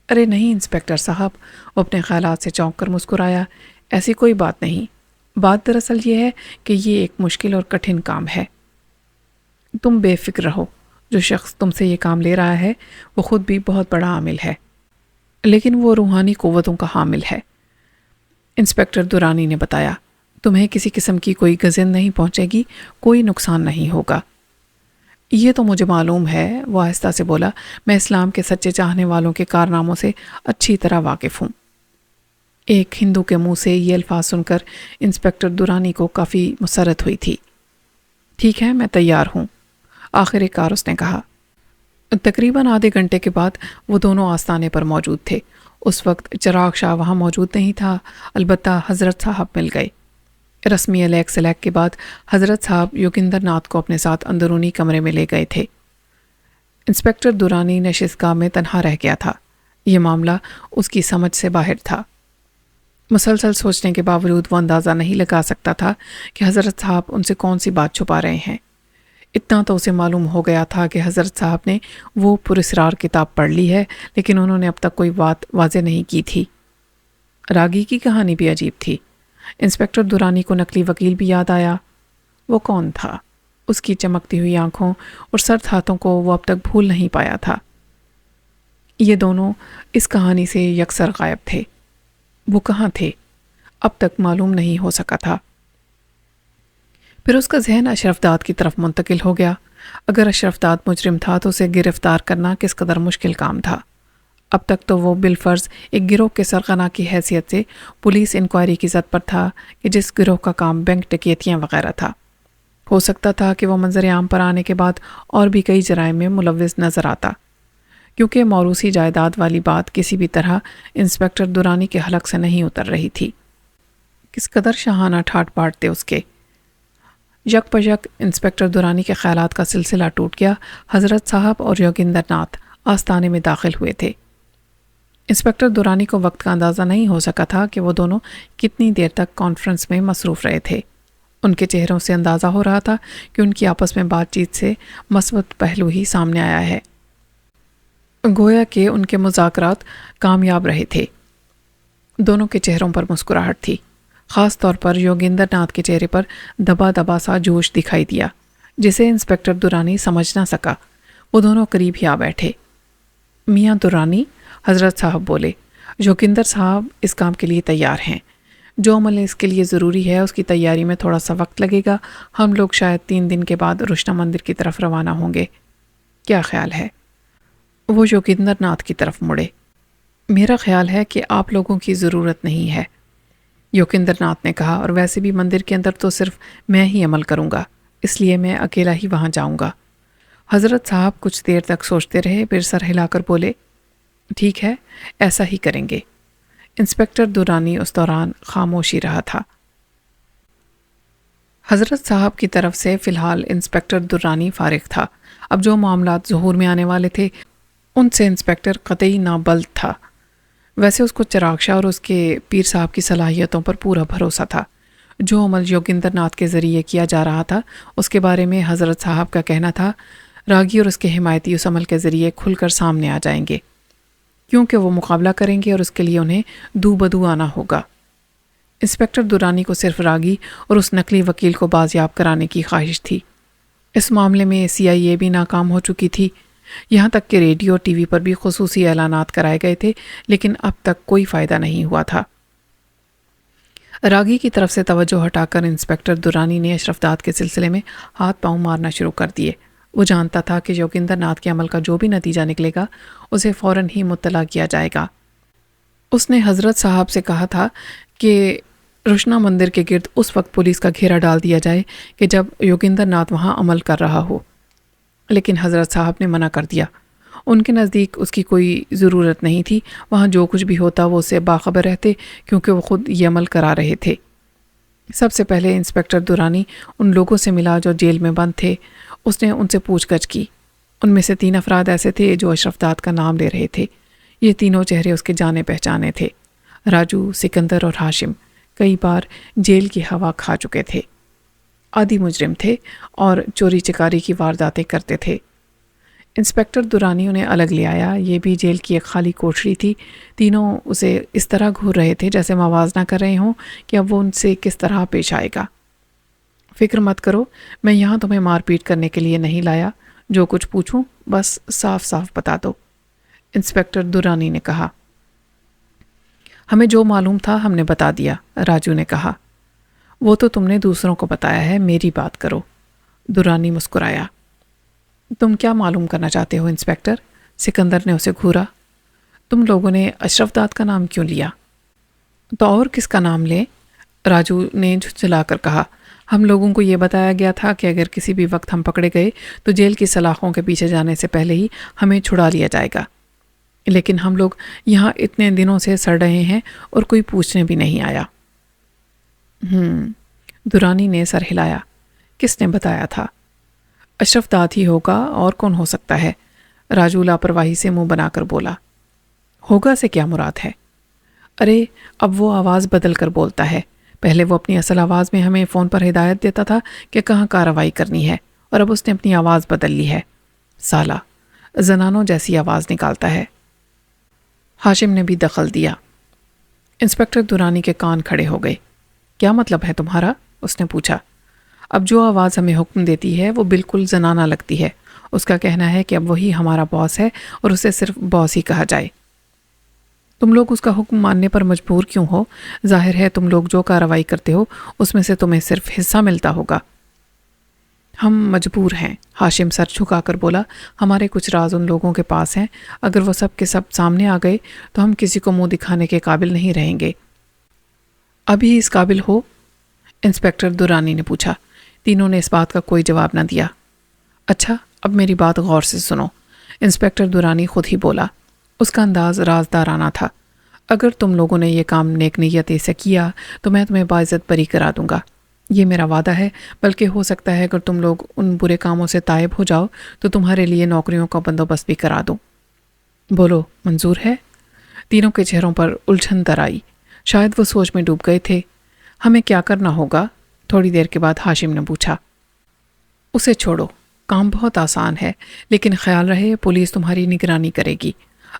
ارے نہیں انسپکٹر صاحب، وہ اپنے خیالات سے چونک کر مسکرایا، ایسی کوئی بات نہیں۔ بات دراصل یہ ہے کہ یہ ایک مشکل اور کٹھن کام ہے۔ تم بے فکر رہو، جو شخص تم سے یہ کام لے رہا ہے وہ خود بھی بہت بڑا عامل ہے، لیکن وہ روحانی قوتوں کا حامل ہے، انسپکٹر درانی نے بتایا۔ تمہیں کسی قسم کی کوئی گزن نہیں پہنچے گی، کوئی نقصان نہیں ہوگا۔ یہ تو مجھے معلوم ہے، وہ آہستہ سے بولا، میں اسلام کے سچے چاہنے والوں کے کارناموں سے اچھی طرح واقف ہوں۔ ایک ہندو کے منہ سے یہ الفاظ سن کر انسپکٹر درانی کو کافی مسرت ہوئی تھی۔ ٹھیک ہے، میں تیار ہوں، آخر کار اس نے کہا۔ تقریباً آدھے گھنٹے کے بعد وہ دونوں آستانے پر موجود تھے۔ اس وقت چراغ شاہ وہاں موجود نہیں تھا، البتہ حضرت صاحب مل گئے۔ رسمی الیک سلیک کے بعد حضرت صاحب یوگیندر ناتھ کو اپنے ساتھ اندرونی کمرے میں لے گئے تھے۔ انسپکٹر درانی نشست گاہ میں تنہا رہ گیا تھا۔ یہ معاملہ اس کی سمجھ سے باہر تھا۔ مسلسل سوچنے کے باوجود وہ اندازہ نہیں لگا سکتا تھا کہ حضرت صاحب ان سے کون سی بات چھپا رہے ہیں۔ اتنا تو اسے معلوم ہو گیا تھا کہ حضرت صاحب نے وہ پراسرار کتاب پڑھ لی ہے، لیکن انہوں نے اب تک کوئی بات واضح نہیں کی تھی۔ راگی کی کہانی بھی عجیب تھی۔ انسپکٹر درانی کو نقلی وکیل بھی یاد آیا۔ وہ کون تھا؟ اس کی چمکتی ہوئی آنکھوں اور سرد ہاتھوں کو وہ اب تک بھول نہیں پایا تھا۔ یہ دونوں اس کہانی سے یکسر غائب تھے۔ وہ کہاں تھے؟ اب تک معلوم نہیں ہو سکا تھا۔ پھر اس کا ذہن اشرف داد کی طرف منتقل ہو گیا۔ اگر اشرف داد مجرم تھا تو اسے گرفتار کرنا کس قدر مشکل کام تھا۔ اب تک تو وہ بالفرض ایک گروہ کے سرغنہ کی حیثیت سے پولیس انکوائری کی زد پر تھا کہ جس گروہ کا کام بینک ڈکیتیاں وغیرہ تھا۔ ہو سکتا تھا کہ وہ منظر عام پر آنے کے بعد اور بھی کئی جرائم میں ملوث نظر آتا، کیونکہ موروثی جائیداد والی بات کسی بھی طرح انسپکٹر درانی کے حلق سے نہیں اتر رہی تھی۔ کس قدر شاہانہ ٹھاٹ باٹ تھے اس کے۔ یک پجک انسپکٹر درانی کے خیالات کا سلسلہ ٹوٹ گیا۔ حضرت صاحب اور یوگیندر ناتھ آستانے میں داخل ہوئے تھے۔ انسپکٹر درانی کو وقت کا اندازہ نہیں ہو سکا تھا کہ وہ دونوں کتنی دیر تک کانفرنس میں مصروف رہے تھے۔ ان کے چہروں سے اندازہ ہو رہا تھا کہ ان کی آپس میں بات چیت سے مثبت پہلو ہی سامنے آیا ہے، گویا کہ ان کے مذاکرات کامیاب رہے تھے۔ دونوں کے چہروں پر مسکراہٹ تھی، خاص طور پر یوگیندر ناتھ کے چہرے پر دبا دبا سا جوش دکھائی دیا، جسے انسپکٹر درانی سمجھ نہ سکا۔ وہ دونوں قریب ہی آ بیٹھے۔ میاں درانی، حضرت صاحب بولے، یوگیندر صاحب اس کام کے لیے تیار ہیں۔ جو عمل اس کے لیے ضروری ہے اس کی تیاری میں تھوڑا سا وقت لگے گا۔ ہم لوگ شاید 3 دن کے بعد روشنا مندر کی طرف روانہ ہوں گے۔ کیا خیال ہے؟ وہ یوگیندر ناتھ کی طرف مڑے۔ میرا خیال ہے کہ آپ لوگوں کی ضرورت نہیں ہے، یوگیندر ناتھ نے کہا، اور ویسے بھی مندر کے اندر تو صرف میں ہی عمل کروں گا، اس لیے میں اکیلا ہی وہاں جاؤں گا۔ حضرت صاحب کچھ دیر تک سوچتے رہے، پھر سر ہلا کر بولے، ٹھیک ہے، ایسا ہی کریں گے۔ انسپکٹر درانی اس دوران خاموشی رہا تھا۔ حضرت صاحب کی طرف سے فی الحال انسپکٹر درانی فارغ تھا۔ اب جو معاملات ظہور میں آنے والے تھے ان سے انسپکٹر قطعی نابلد تھا۔ ویسے اس کو چراغ شاہ اور اس کے پیر صاحب کی صلاحیتوں پر پورا بھروسہ تھا۔ جو عمل یوگیندر ناتھ کے ذریعے کیا جا رہا تھا اس کے بارے میں حضرت صاحب کا کہنا تھا راگی اور اس کے حمایتی اس عمل کے ذریعے کھل کر سامنے آ جائیں گے، کیونکہ وہ مقابلہ کریں گے اور اس کے لیے انہیں دو بدو آنا ہوگا۔ انسپکٹر درانی کو صرف راگی اور اس نقلی وکیل کو بازیاب کرانے کی خواہش تھی۔ اس معاملے میں CIA بھی ناکام ہو چکی تھی، یہاں تک کہ ریڈیو اور ٹی وی پر بھی خصوصی اعلانات کرائے گئے تھے، لیکن اب تک کوئی فائدہ نہیں ہوا تھا۔ راگی کی طرف سے توجہ ہٹا کر انسپکٹر درانی نے اشرف داد کے سلسلے میں ہاتھ پاؤں مارنا شروع کر دیے۔ وہ جانتا تھا کہ یوگیندر ناتھ کے عمل کا جو بھی نتیجہ نکلے گا اسے فوراً ہی مطلع کیا جائے گا۔ اس نے حضرت صاحب سے کہا تھا کہ روشنا مندر کے گرد اس وقت پولیس کا گھیرا ڈال دیا جائے کہ جب یوگیندر ناتھ وہاں عمل کر رہا ہو، لیکن حضرت صاحب نے منع کر دیا۔ ان کے نزدیک اس کی کوئی ضرورت نہیں تھی، وہاں جو کچھ بھی ہوتا وہ اسے باخبر رہتے، کیونکہ وہ خود یہ عمل کرا رہے تھے۔ سب سے پہلے انسپکٹر درانی ان لوگوں سے ملا جو جیل میں بند تھے۔ اس نے ان سے پوچھ گچھ کی۔ ان میں سے 3 افراد ایسے تھے جو اشرف داد کا نام لے رہے تھے۔ یہ تینوں چہرے اس کے جانے پہچانے تھے۔ راجو، سکندر اور ہاشم کئی بار جیل کی ہوا کھا چکے تھے، عادی مجرم تھے اور چوری چکاری کی وارداتیں کرتے تھے۔ انسپکٹر درانی انہیں الگ لے آیا۔ یہ بھی جیل کی ایک خالی کوٹھری تھی۔ تینوں اسے اس طرح گھور رہے تھے جیسے موازنہ کر رہے ہوں کہ اب وہ ان سے کس طرح پیش آئے گا۔ فکر مت کرو، میں یہاں تمہیں مار پیٹ کرنے کے لیے نہیں لایا، جو کچھ پوچھوں بس صاف صاف بتا دو، انسپکٹر درانی نے کہا۔ ہمیں جو معلوم تھا ہم نے بتا دیا، راجو نے کہا۔ وہ تو تم نے دوسروں کو بتایا ہے، میری بات کرو، درانی مسکرایا۔ تم کیا معلوم کرنا چاہتے ہو انسپکٹر؟ سکندر نے اسے گھورا۔ تم لوگوں نے اشرف داد کا نام کیوں لیا؟ تو اور کس کا نام لیں؟ راجو نے جھنجھلا کر کہا۔ ہم لوگوں کو یہ بتایا گیا تھا کہ اگر کسی بھی وقت ہم پکڑے گئے تو جیل کی سلاخوں کے پیچھے جانے سے پہلے ہی ہمیں چھڑا لیا جائے گا، لیکن ہم لوگ یہاں اتنے دنوں سے سڑ رہے ہیں اور کوئی پوچھنے بھی نہیں آیا۔ درانی نے سر ہلایا۔ کس نے بتایا تھا؟ اشرف داد ہی ہوگا، اور کون ہو سکتا ہے؟ راجو لاپرواہی سے منہ بنا کر بولا۔ ہوگا سے کیا مراد ہے؟ ارے اب وہ آواز بدل کر بولتا ہے، پہلے وہ اپنی اصل آواز میں ہمیں فون پر ہدایت دیتا تھا کہ کہاں کارروائی کرنی ہے، اور اب اس نے اپنی آواز بدل لی ہے۔ سالہ زنانوں جیسی آواز نکالتا ہے۔ ہاشم نے بھی دخل دیا۔ انسپکٹر درانی کے کان کھڑے ہو گئے۔ کیا مطلب ہے تمہارا؟ اس نے پوچھا۔ اب جو آواز ہمیں حکم دیتی ہے وہ بالکل زنانہ لگتی ہے۔ اس کا کہنا ہے کہ اب وہی ہمارا باس ہے اور اسے صرف باس ہی کہا جائے۔ تم لوگ اس کا حکم ماننے پر مجبور کیوں ہو؟ ظاہر ہے تم لوگ جو کارروائی کرتے ہو اس میں سے تمہیں صرف حصہ ملتا ہوگا۔ ہم مجبور ہیں، ہاشم سر جھکا کر بولا۔ ہمارے کچھ راز ان لوگوں کے پاس ہیں، اگر وہ سب کے سب سامنے آ گئے تو ہم کسی کو منہ دکھانے کے قابل نہیں رہیں گے۔ ابھی اس قابل ہو؟ انسپکٹر درانی نے پوچھا۔ تینوں نے اس بات کا کوئی جواب نہ دیا۔ اچھا، اب میری بات غور سے سنو، انسپکٹر درانی خود ہی بولا۔ اس کا انداز رازدارانہ تھا۔ اگر تم لوگوں نے یہ کام نیک نیتی سے کیا تو میں تمہیں باعزت بری کرا دوں گا، یہ میرا وعدہ ہے، بلکہ ہو سکتا ہے اگر تم لوگ ان برے کاموں سے تائب ہو جاؤ تو تمہارے لیے نوکریوں کا بندوبست بھی کرا دوں۔ بولو، منظور ہے؟ تینوں کے چہروں پر الجھن در آئی، شاید وہ سوچ میں ڈوب گئے تھے۔ ہمیں کیا کرنا ہوگا؟ تھوڑی دیر کے بعد ہاشم نے پوچھا۔ اسے چھوڑو، کام بہت آسان ہے، لیکن خیال رہے پولیس تمہاری نگرانی کرے گی۔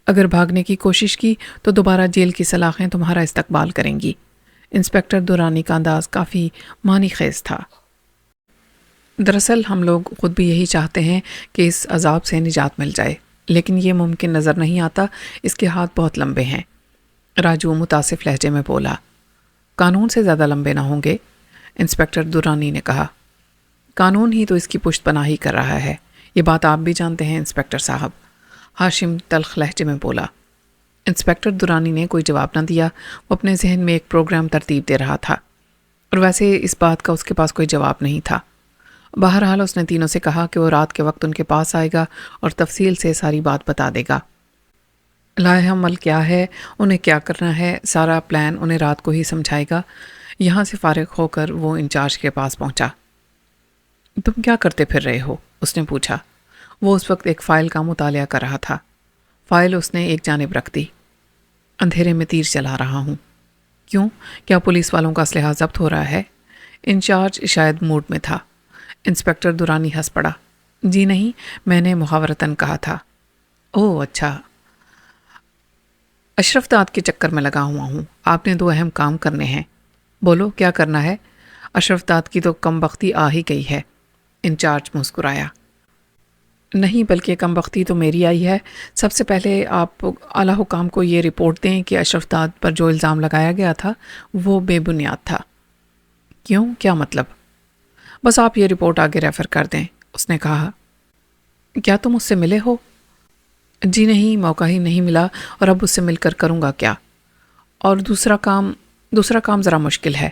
اگر بھاگنے کی کوشش کی تو دوبارہ جیل کی سلاخیں تمہارا استقبال کریں گی۔ انسپکٹر درانی کا انداز کافی معنی خیز تھا۔ دراصل ہم لوگ خود بھی یہی چاہتے ہیں کہ اس عذاب سے نجات مل جائے، لیکن یہ ممکن نظر نہیں آتا، اس کے ہاتھ بہت لمبے ہیں، راجو متاسف لہجے میں بولا۔ قانون سے زیادہ لمبے نہ ہوں گے، انسپکٹر درانی نے کہا۔ قانون ہی تو اس کی پشت پناہی کر رہا ہے، یہ بات آپ بھی جانتے ہیں انسپکٹر صاحب، ہاشم تلخ لہجے میں بولا۔ انسپکٹر درانی نے کوئی جواب نہ دیا، وہ اپنے ذہن میں ایک پروگرام ترتیب دے رہا تھا، اور ویسے اس بات کا اس کے پاس کوئی جواب نہیں تھا۔ بہرحال اس نے تینوں سے کہا کہ وہ رات کے وقت ان کے پاس آئے گا اور تفصیل سے ساری بات بتا دے گا۔ لائحہ عمل کیا ہے، انہیں کیا کرنا ہے، سارا پلان انہیں رات کو ہی سمجھائے گا۔ یہاں سے فارغ ہو کر وہ انچارج کے پاس پہنچا۔ تم کیا کرتے پھر رہے ہو؟ اس نے پوچھا۔ وہ اس وقت ایک فائل کا مطالعہ کر رہا تھا۔ فائل اس نے ایک جانب رکھ دی۔ اندھیرے میں تیر چلا رہا ہوں۔ کیوں؟ کیا پولیس والوں کا اسلحہ ضبط ہو رہا ہے؟ انچارج شاید موڈ میں تھا۔ انسپکٹر درانی ہنس پڑا۔ جی نہیں، میں نے محاورتاً کہا تھا۔ اوہ اچھا، اشرف داد کے چکر میں لگا ہوا ہوں، آپ نے 2 اہم کام کرنے ہیں۔ بولو کیا کرنا ہے؟ اشرف داد کی تو کم بختی آ ہی گئی ہے۔ انچارج مسکرایا۔ نہیں بلکہ کم بختی تو میری آئی ہے۔ سب سے پہلے آپ اعلیٰ حکام کو یہ رپورٹ دیں کہ اشرف داد پر جو الزام لگایا گیا تھا وہ بے بنیاد تھا۔ کیوں؟ کیا مطلب؟ بس آپ یہ رپورٹ آگے ریفر کر دیں، اس نے کہا۔ کیا تم اس سے ملے ہو؟ جی نہیں، موقع ہی نہیں ملا، اور اب اس سے مل کر کروں گا کیا؟ اور دوسرا کام ذرا مشکل ہے،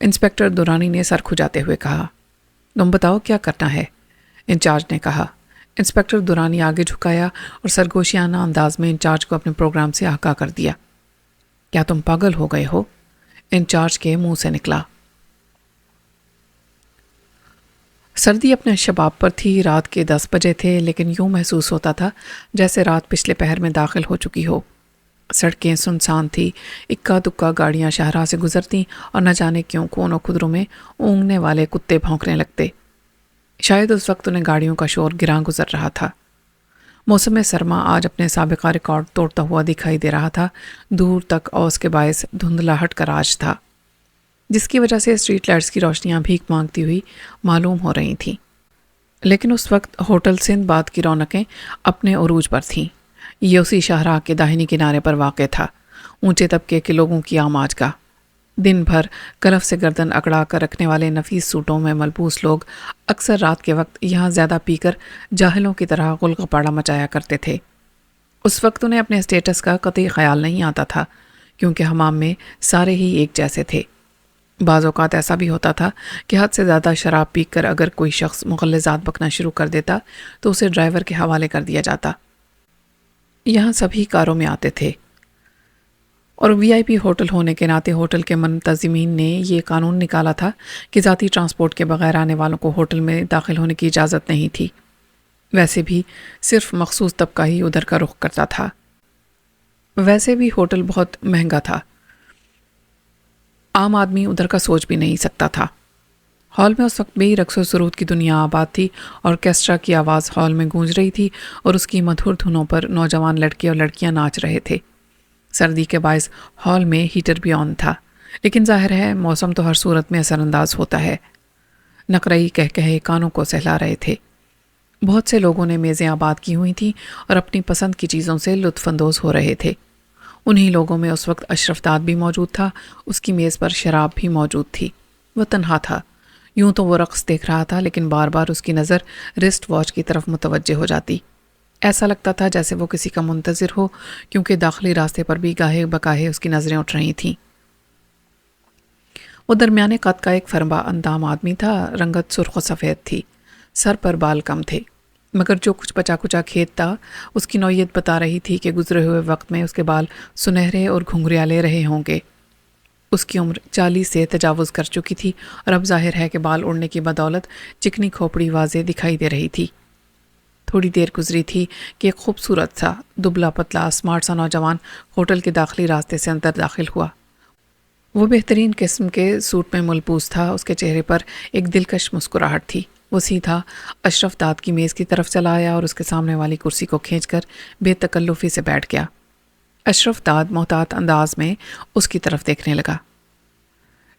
انسپکٹر دورانی نے سر کھجاتے ہوئے کہا۔ تم بتاؤ کیا کرنا ہے؟ انچارج نے کہا۔ انسپکٹر دورانی آگے جھکایا اور سرگوشیانہ انداز میں انچارج کو اپنے پروگرام سے آگاہ کر دیا۔ کیا تم پاگل ہو گئے ہو؟ انچارج کے منہ سے نکلا۔ سردی اپنے شباب پر تھی، رات کے 10 بجے تھے، لیکن یوں محسوس ہوتا تھا جیسے رات پچھلے پہر میں داخل ہو چکی ہو۔ سڑکیں سنسان تھی، اکا دکا گاڑیاں شاہراہ سے گزرتیں اور نہ جانے کیوں کونوں خدروں میں اونگنے والے کتے بھونکنے لگتے۔ شاید اس وقت انہیں گاڑیوں کا شور گراں گزر رہا تھا۔ موسم سرما آج اپنے سابقہ ریکارڈ توڑتا ہوا دکھائی دے رہا تھا، دور تک اوس کے باعث دھندلاہٹ کا راج تھا، جس کی وجہ سے اسٹریٹ لائٹس کی روشنیاں بھیک مانگتی ہوئی معلوم ہو رہی تھیں۔ لیکن اس وقت ہوٹل سندھ باد کی رونقیں اپنے عروج پر تھیں۔ یہ اسی شاہراہ کے داہنی کنارے پر واقع تھا، اونچے طبقے کے لوگوں کی آماج کا۔ دن بھر کلف سے گردن اکڑا کر رکھنے والے نفیس سوٹوں میں ملبوس لوگ اکثر رات کے وقت یہاں زیادہ پی کر جاہلوں کی طرح غلغپاڑا مچایا کرتے تھے۔ اس وقت انہیں اپنے اسٹیٹس کا قطعی خیال نہیں آتا تھا، کیونکہ حمام میں سارے ہی ایک جیسے تھے۔ بعض اوقات ایسا بھی ہوتا تھا کہ حد سے زیادہ شراب پی کر اگر کوئی شخص مغلظات بکنا شروع کر دیتا تو اسے ڈرائیور کے حوالے کر دیا جاتا۔ یہاں سبھی کاروں میں آتے تھے، اور وی آئی پی ہوٹل ہونے کے ناطے ہوٹل کے منتظمین نے یہ قانون نکالا تھا کہ ذاتی ٹرانسپورٹ کے بغیر آنے والوں کو ہوٹل میں داخل ہونے کی اجازت نہیں تھی۔ ویسے بھی صرف مخصوص طبقہ ہی ادھر کا رخ کرتا تھا۔ ویسے بھی ہوٹل بہت مہنگا تھا، عام آدمی ادھر کا سوچ بھی نہیں سکتا تھا۔ ہال میں اس وقت بھی رقص و سرود کی دنیا آباد تھی، آرکیسٹرا کی آواز ہال میں گونج رہی تھی اور اس کی مدھر دھنوں پر نوجوان لڑکے اور لڑکیاں ناچ رہے تھے۔ سردی کے باعث ہال میں ہیٹر بھی آن تھا، لیکن ظاہر ہے موسم تو ہر صورت میں اثر انداز ہوتا ہے۔ نقرئی کہہ کہے کانوں کو سہلا رہے تھے۔ بہت سے لوگوں نے میزیں آباد کی ہوئی تھیں اور اپنی پسند کی چیزوں سے لطف اندوز ہو رہے تھے۔ انہی لوگوں میں اس وقت اشرف داد بھی موجود تھا، اس کی میز پر شراب بھی موجود تھی۔ وہ تنہا تھا، یوں تو وہ رقص دیکھ رہا تھا، لیکن بار بار اس کی نظر رسٹ واچ کی طرف متوجہ ہو جاتی۔ ایسا لگتا تھا جیسے وہ کسی کا منتظر ہو، کیونکہ داخلی راستے پر بھی گاہے بگاہے اس کی نظریں اٹھ رہی تھیں۔ وہ درمیانے قد کا ایک فربا اندام آدمی تھا، رنگت سرخ و سفید تھی، سر پر بال کم تھے، مگر جو کچھ بچا کچا کھیت تھا اس کی نوعیت بتا رہی تھی کہ گزرے ہوئے وقت میں اس کے بال سنہرے اور گھنگریالے رہے ہوں گے۔ اس کی عمر 40 سے تجاوز کر چکی تھی، اور اب ظاہر ہے کہ بال اڑنے کی بدولت چکنی کھوپڑی واضح دکھائی دے رہی تھی۔ تھوڑی دیر گزری تھی کہ ایک خوبصورت سا دبلا پتلا اسمارٹ سا نوجوان ہوٹل کے داخلی راستے سے اندر داخل ہوا۔ وہ بہترین قسم کے سوٹ میں ملبوس تھا، اس کے چہرے پر ایک دلکش مسکراہٹ تھی۔ وہ سیدھا اشرف داد کی میز کی طرف چلا آیا اور اس کے سامنے والی کرسی کو کھینچ کر بے تکلفی سے بیٹھ گیا۔ اشرف داد محتاط انداز میں اس کی طرف دیکھنے لگا۔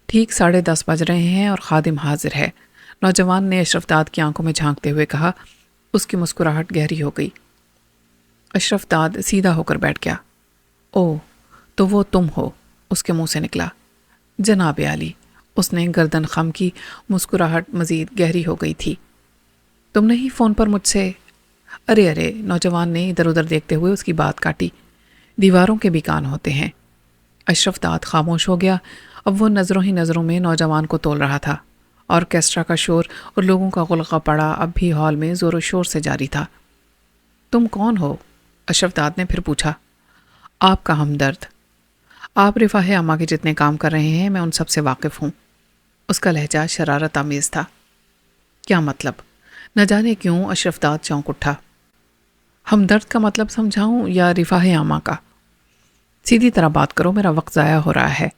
ٹھیک 10:30 بج رہے ہیں اور خادم حاضر ہے، نوجوان نے اشرف داد کی آنکھوں میں جھانکتے ہوئے کہا۔ اس کی مسکراہٹ گہری ہو گئی۔ اشرف داد سیدھا ہو کر بیٹھ گیا۔ او تو وہ تم ہو، اس کے منہ سے نکلا۔ جناب عالی، اس نے گردن خم کی، مسکراہٹ مزید گہری ہو گئی تھی۔ تم نے ہی فون پر مجھ سے؟ ارے، نوجوان نے ادھر ادھر دیکھتے ہوئے اس کی بات کاٹی۔ دیواروں کے بھی کان ہوتے ہیں۔ اشرف داد خاموش ہو گیا۔ اب وہ نظروں ہی نظروں میں نوجوان کو تول رہا تھا۔ آرکیسٹرا کا شور اور لوگوں کا غلغہ پڑا اب بھی ہال میں زور و شور سے جاری تھا۔ تم کون ہو؟ اشرف داد نے پھر پوچھا۔ آپ کا ہمدرد۔ آپ رفاہ عامہ کے جتنے کام کر رہے ہیں میں ان سب سے واقف ہوں۔ اس کا لہجہ شرارت آمیز تھا۔ کیا مطلب؟ نہ جانے کیوں اشرف داد چونک اٹھا۔ ہمدرد کا مطلب سمجھاؤں یا رفاہ عامہ کا؟ سیدھی طرح بات کرو، میرا وقت ضائع ہو رہا ہے،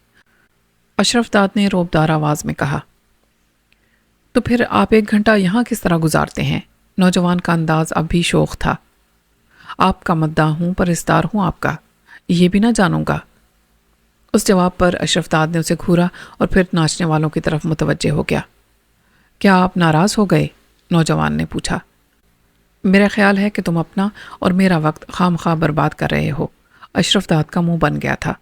اشرف داد نے روبدار آواز میں کہا۔ تو پھر آپ 1 گھنٹہ یہاں کس طرح گزارتے ہیں؟ نوجوان کا انداز اب بھی شوخ تھا۔ آپ کا مداح ہوں، پرستار ہوں آپ کا، یہ بھی نہ جانوں گا۔ اس جواب پر اشرف داد نے اسے گھورا اور پھر ناچنے والوں کی طرف متوجہ ہو گیا۔ کیا آپ ناراض ہو گئے؟ نوجوان نے پوچھا۔ میرا خیال ہے کہ تم اپنا اور میرا وقت خام خواہ برباد کر رہے ہو۔ اشرف داد کا منہ بن گیا تھا۔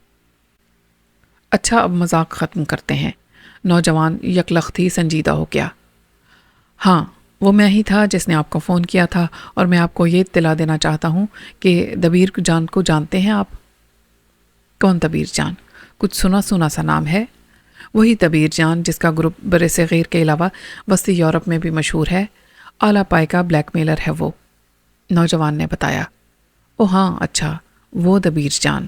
اچھا اب مذاق ختم کرتے ہیں۔ نوجوان یکلخت ہی سنجیدہ ہو گیا۔ ہاں وہ میں ہی تھا جس نے آپ کو فون کیا تھا، اور میں آپ کو یہ اطلاع دینا چاہتا ہوں کہ دبیر جان کو جانتے ہیں آپ؟ کون دبیر جان؟ کچھ سنا سنا سا نام ہے۔ وہی دبیر جان جس کا گروپ برصغیر کے علاوہ وسطی یورپ میں بھی مشہور ہے۔ اعلیٰ پائے کا بلیک میلر ہے وہ، نوجوان نے بتایا۔ او ہاں اچھا، وہ دبیر جان،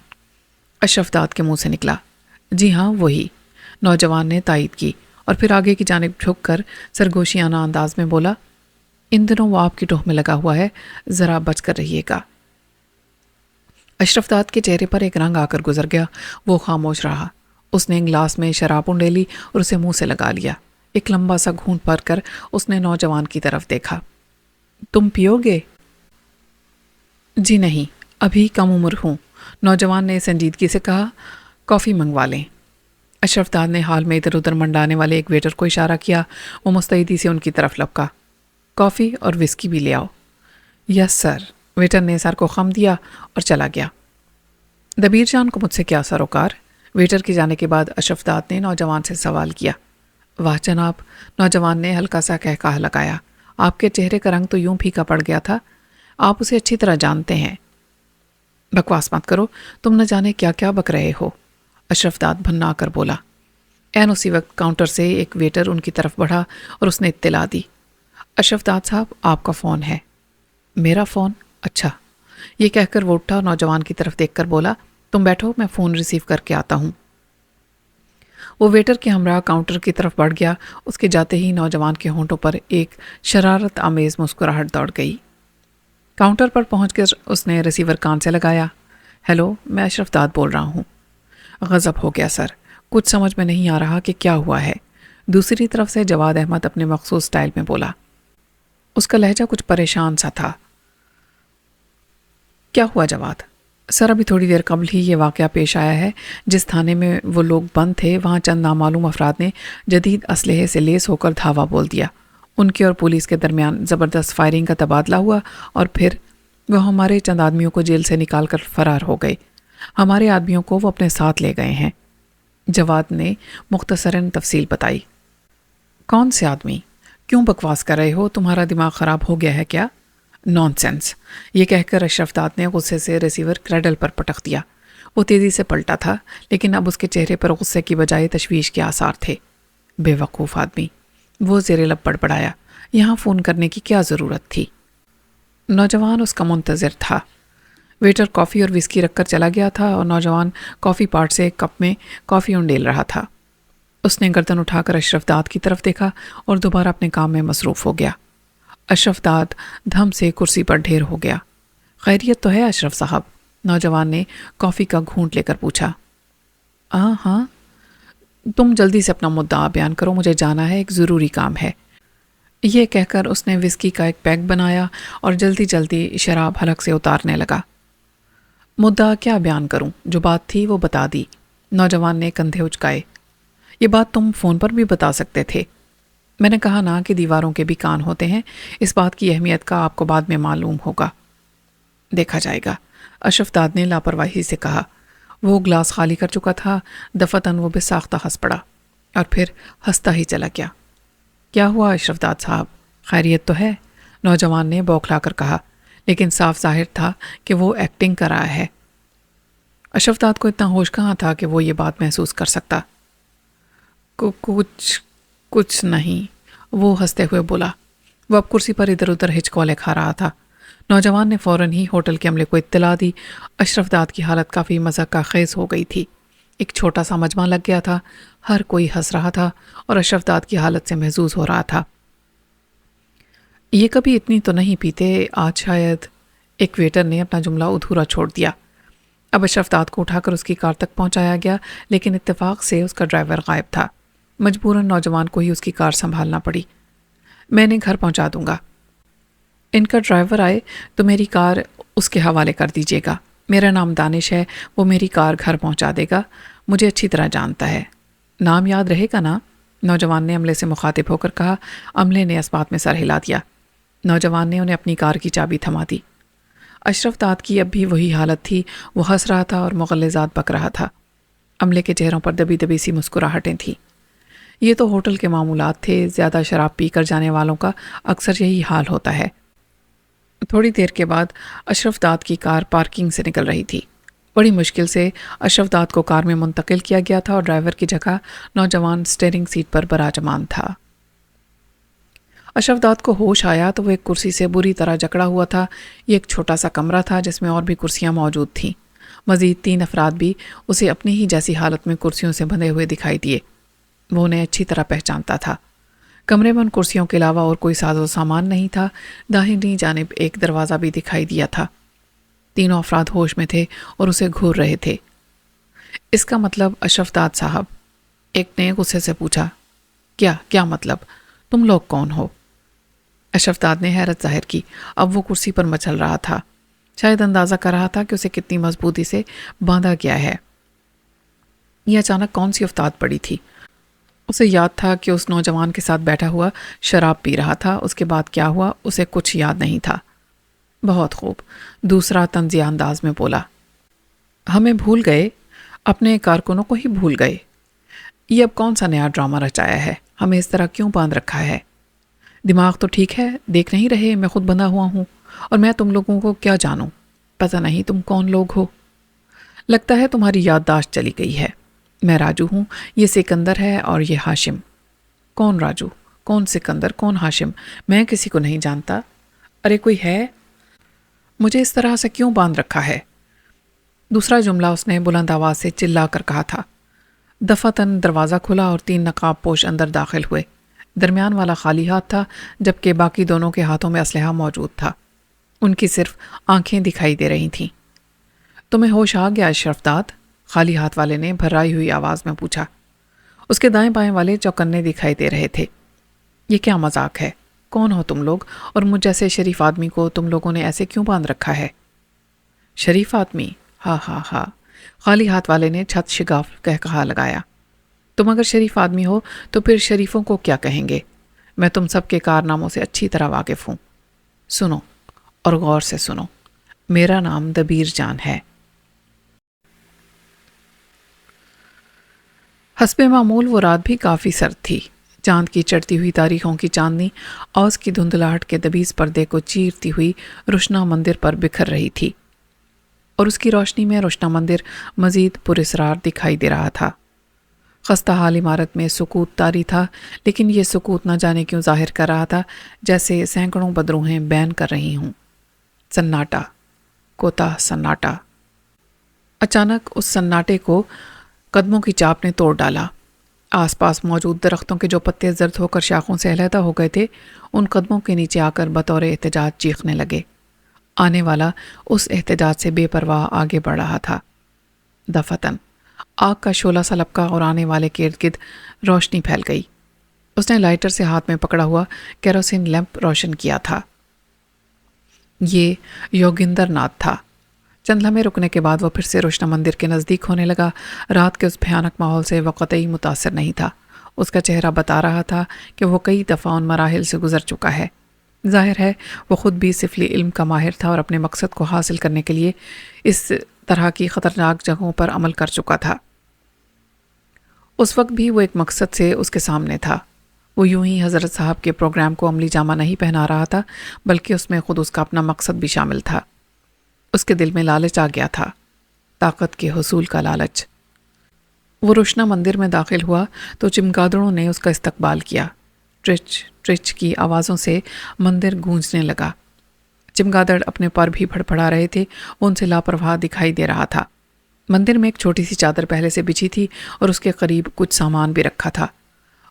اشرف داد کے منہ سے نکلا۔ جی ہاں وہی، نوجوان نے تائید کی اور پھر آگے کی جانب جھک کر سرگوشیانہ انداز میں بولا، ان دنوں وہ آپ کی ٹوہ میں لگا ہوا ہے، ذرا بچ کر رہیے گا۔ اشرف داد کے چہرے پر ایک رنگ آ کر گزر گیا۔ وہ خاموش رہا۔ اس نے گلاس میں شراب انڈیلی اور اسے منہ سے لگا لیا۔ ایک لمبا سا گھونٹ بھر کر اس نے نوجوان کی طرف دیکھا۔ تم پیو گے؟ جی نہیں، ابھی کم عمر ہوں، نوجوان نے سنجیدگی سے کہا۔ کافی منگوا لیں۔ اشرف داد نے حال میں ادھر ادھر منڈانے والے ایک ویٹر کو اشارہ کیا۔ وہ مستعدی سے ان کی طرف لپکا۔ کافی اور وسکی بھی لے آؤ۔ یس سر، ویٹر نے سر کو خم دیا اور چلا گیا۔ دبیر جان کو مجھ سے کیا سروکار؟ ویٹر کے جانے کے بعد اشرف داد نے نوجوان سے سوال کیا۔ واہ جناب، نوجوان نے ہلکا سا کہکہا لگایا۔ آپ کے چہرے کا رنگ تو یوں پھیکا پڑ گیا تھا، آپ اسے اچھی طرح جانتے ہیں۔ بکواس مت کرو، تم نہ جانے کیا کیا بک رہے ہو، اشرف داد بھنا کر بولا۔ این اسی وقت کاؤنٹر سے ایک ویٹر ان کی طرف بڑھا اور اس نے اطلاع دی۔ اشرف داد صاحب، آپ کا فون ہے۔ میرا فون؟ اچھا۔ یہ کہہ کر وہ اٹھا اور نوجوان کی طرف دیکھ کر بولا، تم بیٹھو، میں فون ریسیو کر کے آتا ہوں۔ وہ ویٹر کے ہمراہ کاؤنٹر کی طرف بڑھ گیا۔ اس کے جاتے ہی نوجوان کے ہونٹوں پر ایک شرارت آمیز مسکراہٹ دوڑ گئی۔ کاؤنٹر پر پہنچ کر اس نے ریسیور کان سے لگایا۔ ہیلو، میں اشرف داد بول رہا ہوں۔ غضب ہو گیا سر، کچھ سمجھ میں نہیں آ رہا کہ کیا ہوا ہے، دوسری طرف سے جواد احمد اپنے مخصوص سٹائل میں بولا۔ اس کا لہجہ کچھ پریشان سا تھا۔ کیا ہوا جواد؟ سر ابھی تھوڑی دیر قبل ہی یہ واقعہ پیش آیا ہے۔ جس تھانے میں وہ لوگ بند تھے وہاں چند نامعلوم افراد نے جدید اسلحے سے لیس ہو کر دھاوا بول دیا۔ ان کے اور پولیس کے درمیان زبردست فائرنگ کا تبادلہ ہوا اور پھر وہ ہمارے چند آدمیوں کو جیل سے نکال کر فرار ہو گئے۔ ہمارے آدمیوں کو وہ اپنے ساتھ لے گئے ہیں۔ جواد نے مختصراً تفصیل بتائی۔ کون سے آدمی؟ کیوں بکواس کر رہے ہو؟ تمہارا دماغ خراب ہو گیا ہے کیا؟ نان سینس، یہ کہہ کر اشرف داد نے غصے سے ریسیور کریڈل پر پٹک دیا۔ وہ تیزی سے پلٹا تھا، لیکن اب اس کے چہرے پر غصے کی بجائے تشویش کے آثار تھے۔ بے وقوف آدمی، وہ زیر لب بڑبڑایا۔ یہاں فون کرنے کی کیا ضرورت تھی؟ نوجوان اس کا منتظر تھا۔ ویٹر کافی اور وسکی رکھ کر چلا گیا تھا اور نوجوان کافی پارٹ سے ایک کپ میں کافی انڈیل رہا تھا۔ اس نے گردن اٹھا کر اشرف داد کی طرف دیکھا اور دوبارہ اپنے کام میں مصروف ہو گیا۔ اشرف داد دھم سے کرسی پر ڈھیر ہو گیا۔ خیریت تو ہے اشرف صاحب؟ نوجوان نے کافی کا گھونٹ لے کر پوچھا۔ ہاں، تم جلدی سے اپنا مدعا بیان کرو، مجھے جانا ہے، ایک ضروری کام ہے۔ یہ کہہ کر اس نے وسکی کا ایک پیک بنایا اور جلدی جلدی شراب حلق سے اتارنے لگا۔ مدعا کیا بیان کروں؟ جو بات تھی وہ بتا دی، نوجوان نے کندھے اچکائے۔ یہ بات تم فون پر بھی بتا سکتے تھے۔ میں نے کہا نا کہ دیواروں کے بھی کان ہوتے ہیں، اس بات کی اہمیت کا آپ کو بعد میں معلوم ہوگا۔ دیکھا جائے گا، اشرف داد نے لاپرواہی سے کہا۔ وہ گلاس خالی کر چکا تھا۔ دفعتاً وہ بے ساختہ ہنس پڑا اور پھر ہنستا ہی چلا گیا۔ کیا ہوا اشرف داد صاحب، خیریت تو ہے؟ نوجوان نے بوکھلا کر کہا، لیکن صاف ظاہر تھا کہ وہ ایکٹنگ کر رہا ہے۔ اشرف داد کو اتنا ہوش کہاں تھا کہ وہ یہ بات محسوس کر سکتا۔ کچھ نہیں، وہ ہنستے ہوئے بولا۔ وہ اب کرسی پر ادھر ادھر ہچکولے کھا رہا تھا۔ نوجوان نے فوراً ہی ہوٹل کے عملے کو اطلاع دی۔ اشرف داد کی حالت کافی مضحکہ خیز ہو گئی تھی۔ ایک چھوٹا سا مجمع لگ گیا تھا، ہر کوئی ہنس رہا تھا اور اشرف داد کی حالت سے محظوظ ہو رہا تھا۔ یہ کبھی اتنی تو نہیں پیتے، آج شاید، ایک ویٹر نے اپنا جملہ ادھورا چھوڑ دیا۔ اب اشرف داد کو اٹھا کر اس کی کار تک پہنچایا گیا، لیکن اتفاق سے اس کا ڈرائیور غائب تھا۔ مجبوراً نوجوان کو ہی اس کی کار سنبھالنا پڑی۔ میں نے گھر پہنچا دوں گا۔ ان کا ڈرائیور آئے تو میری کار اس کے حوالے کر دیجیے گا. میرا نام دانش ہے، وہ میری کار گھر پہنچا دے گا. مجھے اچھی طرح جانتا ہے. نام یاد رہے گا نا؟ نوجوان نے عملے سے مخاطب ہو کر کہا. عملے نے اس بات میں سر ہلا دیا. نوجوان نے انہیں اپنی کار کی چابی تھما دی. اشرف داد کی اب بھی وہی حالت تھی. وہ ہنس رہا تھا اور مغلظات بک رہا تھا. عملے کے چہروں پر دبی دبی سی مسکراہٹیں تھیں. یہ تو ہوٹل کے معمولات تھے. زیادہ شراب پی کر جانے والوں کا اکثر یہی حال ہوتا ہے. تھوڑی دیر کے بعد اشرف داد کی کار پارکنگ سے نکل رہی تھی. بڑی مشکل سے اشرف داد کو کار میں منتقل کیا گیا تھا اور ڈرائیور کی جگہ نوجوان سٹیئرنگ سیٹ پر براجمان تھا. اشرف داد کو ہوش آیا تو وہ ایک کرسی سے بری طرح جکڑا ہوا تھا. یہ ایک چھوٹا سا کمرہ تھا جس میں اور بھی کرسیاں موجود تھیں. مزید 3 افراد بھی اسے اپنی ہی جیسی حالت میں کرسیوں سے بندھے ہوئے دکھائی دیے. وہ انہیں اچھی طرح پہچانتا تھا. کمرے میں ان کرسیوں کے علاوہ اور کوئی ساز و سامان نہیں تھا. داہنی جانب ایک دروازہ بھی دکھائی دیا تھا. تینوں افراد ہوش میں تھے اور اسے گھور رہے تھے. اس کا مطلب اشرف داد صاحب؟ ایک نے غصے سے پوچھا. کیا مطلب؟ تم لوگ کون ہو؟ اشرف داد نے حیرت ظاہر کی. اب وہ کرسی پر مچل رہا تھا. شاید اندازہ کر رہا تھا کہ اسے کتنی مضبوطی سے باندھا گیا ہے. یہ اچانک کون سی افتاد پڑی تھی؟ اسے یاد تھا کہ اس نوجوان کے ساتھ بیٹھا ہوا شراب پی رہا تھا. اس کے بعد کیا ہوا اسے کچھ یاد نہیں تھا. بہت خوب. دوسرا طنزیہ انداز میں بولا. ہمیں بھول گئے؟ اپنے کارکنوں کو ہی بھول گئے؟ یہ اب کون سا نیا ڈرامہ رچایا ہے؟ ہمیں اس طرح کیوں باندھ رکھا ہے؟ دماغ تو ٹھیک ہے؟ دیکھ نہیں رہے میں خود بندھا ہوا ہوں اور میں تم لوگوں کو کیا جانوں؟ پتہ نہیں تم کون لوگ ہو. لگتا ہے تمہاری یادداشت چلی گئی ہے. میں راجو ہوں، یہ سکندر ہے اور یہ ہاشم. کون راجو؟ کون سکندر؟ کون ہاشم؟ میں کسی کو نہیں جانتا. ارے کوئی ہے؟ مجھے اس طرح سے کیوں باندھ رکھا ہے؟ دوسرا جملہ اس نے بلند آواز سے چلا کر کہا تھا. دفعتاً دروازہ کھلا اور 3 نقاب پوش اندر داخل ہوئے. درمیان والا خالی ہاتھ تھا جبکہ باقی دونوں کے ہاتھوں میں اسلحہ موجود تھا. ان کی صرف آنکھیں دکھائی دے رہی تھیں. تمہیں ہوش آ گیا اشرف داد؟ خالی ہاتھ والے نے بھرائی ہوئی آواز میں پوچھا. اس کے دائیں بائیں والے چوکنے دکھائی دے رہے تھے. یہ کیا مذاق ہے؟ کون ہو تم لوگ؟ اور مجھ جیسے شریف آدمی کو تم لوگوں نے ایسے کیوں باندھ رکھا ہے؟ شریف آدمی؟ ہاں. خالی ہاتھ والے نے چھت شگاف کہا لگایا. تم اگر شریف آدمی ہو تو پھر شریفوں کو کیا کہیں گے؟ میں تم سب کے کارناموں سے اچھی طرح واقف ہوں. سنو اور غور سے سنو. میرا نام دبیر جان ہے. حسب معمول وہ رات بھی کافی سرد تھی. چاند کی چڑھتی ہوئی تاریخوں کی چاندنی اوس کی دھندلاہٹ کے دبیز پردے کو چیرتی ہوئی روشنا مندر پر بکھر رہی تھی اور اس کی روشنی میں روشنا مندر مزید پراسرار دکھائی دے رہا تھا. خستہ حال عمارت میں سکوت طاری تھا، لیکن یہ سکوت نہ جانے کیوں ظاہر کر رہا تھا جیسے سینکڑوں بدروہیں بین کر رہی ہوں. سناٹا، کوتاہ سناٹا. اچانک اس سناٹے کو قدموں کی چاپ نے توڑ ڈالا. آس پاس موجود درختوں کے جو پتے زرد ہو کر شاخوں سے علیحدہ ہو گئے تھے ان قدموں کے نیچے آ کر بطور احتجاج چیخنے لگے. آنے والا اس احتجاج سے بے پرواہ آگے بڑھ رہا تھا. دفعتاً آگ کا شعلہ سا لپکا اور آنے والے کے ارد گرد روشنی پھیل گئی. اس نے لائٹر سے ہاتھ میں پکڑا ہوا کیروسین لیمپ روشن کیا تھا. یہ یوگندر ناتھ تھا. چند لمحے رکنے کے بعد وہ پھر سے روشنا مندر کے نزدیک ہونے لگا. رات کے اس بھیانک ماحول سے وہ قطعی متاثر نہیں تھا. اس کا چہرہ بتا رہا تھا کہ وہ کئی دفعہ ان مراحل سے گزر چکا ہے. ظاہر ہے وہ خود بھی سفلی علم کا ماہر تھا اور اپنے مقصد کو حاصل کرنے کے لیے اس طرح کی خطرناک جگہوں پر عمل کر چکا تھا. اس وقت بھی وہ ایک مقصد سے اس کے سامنے تھا. وہ یوں ہی حضرت صاحب کے پروگرام کو عملی جامہ نہیں پہنا رہا تھا بلکہ اس میں خود اس کا اپنا مقصد بھی شامل تھا. اس کے دل میں لالچ آ گیا تھا، طاقت کے حصول کا لالچ. وہ روشنا مندر میں داخل ہوا تو چمگادڑوں نے اس کا استقبال کیا. ٹرچ ٹرچ کی آوازوں سے مندر گونجنے لگا. چمگادڑ اپنے پر بھی پھڑپھڑا رہے تھے. وہ ان سے لاپرواہ دکھائی دے رہا تھا. مندر میں ایک چھوٹی سی چادر پہلے سے بچھی تھی اور اس کے قریب کچھ سامان بھی رکھا تھا.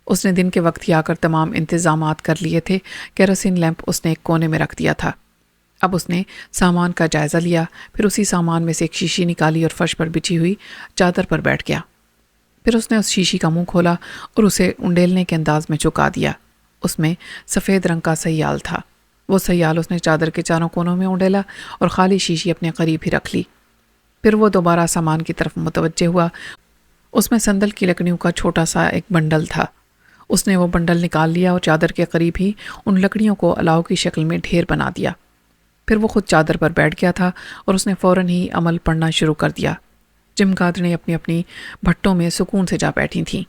اس نے دن کے وقت ہی آ کر تمام انتظامات کر لیے تھے. کیروسین لیمپ اس نے ایک کونے میں رکھ دیا تھا. اب اس نے سامان کا جائزہ لیا، پھر اسی سامان میں سے ایک شیشی نکالی اور فرش پر بچھی ہوئی چادر پر بیٹھ گیا. پھر اس نے اس شیشی کا منہ کھولا اور اسے انڈیلنے کے انداز میں چکا دیا. اس میں سفید رنگ کا سیال تھا. وہ سیال اس نے چادر کے چاروں کونوں میں اونڈیلا اور خالی شیشی اپنے قریب ہی رکھ لی۔ پھر وہ دوبارہ سامان کی طرف متوجہ ہوا۔ اس میں سندل کی لکڑیوں کا چھوٹا سا ایک بنڈل تھا۔ اس نے وہ بنڈل نکال لیا اور چادر کے قریب ہی ان لکڑیوں کو الاؤ کی شکل میں ڈھیر بنا دیا۔ پھر وہ خود چادر پر بیٹھ گیا تھا اور اس نے فوراً ہی عمل پڑھنا شروع کر دیا۔ چمگادڑیں اپنی اپنی بھٹوں میں سکون سے جا بیٹھی تھیں۔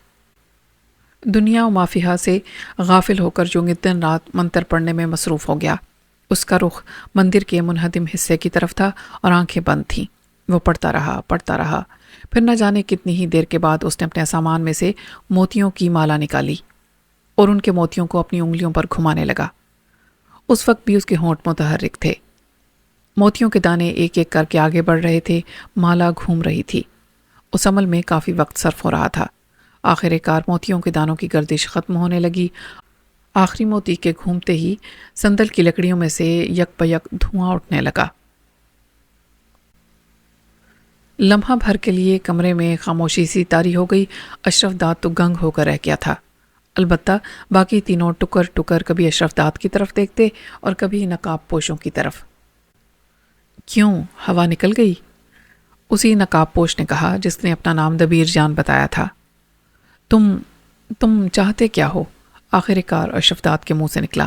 دنیا و مافیہا سے غافل ہو کر جو دن رات منتر پڑھنے میں مصروف ہو گیا۔ اس کا رخ مندر کے منہدم حصے کی طرف تھا اور آنکھیں بند تھیں۔ وہ پڑھتا رہا۔ پھر نہ جانے کتنی ہی دیر کے بعد اس نے اپنے سامان میں سے موتیوں کی مالا نکالی اور ان کے موتیوں کو اپنی انگلیوں پر گھمانے لگا۔ اس وقت بھی اس کے ہونٹ متحرک تھے۔ موتیوں کے دانے ایک ایک کر کے آگے بڑھ رہے تھے، مالا گھوم رہی تھی۔ اس عمل میں کافی وقت صرف ہو رہا تھا۔ آخر کار موتیوں کے دانوں کی گردش ختم ہونے لگی۔ آخری موتی کے گھومتے ہی سندل کی لکڑیوں میں سے یک بیک دھواں اٹھنے لگا۔ لمحہ بھر کے لیے کمرے میں خاموشی سی طاری ہو گئی۔ اشرف داد تو گنگ ہو کر رہ گیا تھا۔ البتہ باقی تینوں ٹکر ٹکر کبھی اشرف داد کی طرف دیکھتے اور کبھی نقاب پوشوں کی طرف۔ کیوں ہوا نکل گئی؟ اسی نقاب پوش نے کہا جس نے اپنا نام دبیر جان بتایا تھا۔ تم چاہتے کیا ہو؟ آخر کار اشرف داد کے منہ سے نکلا۔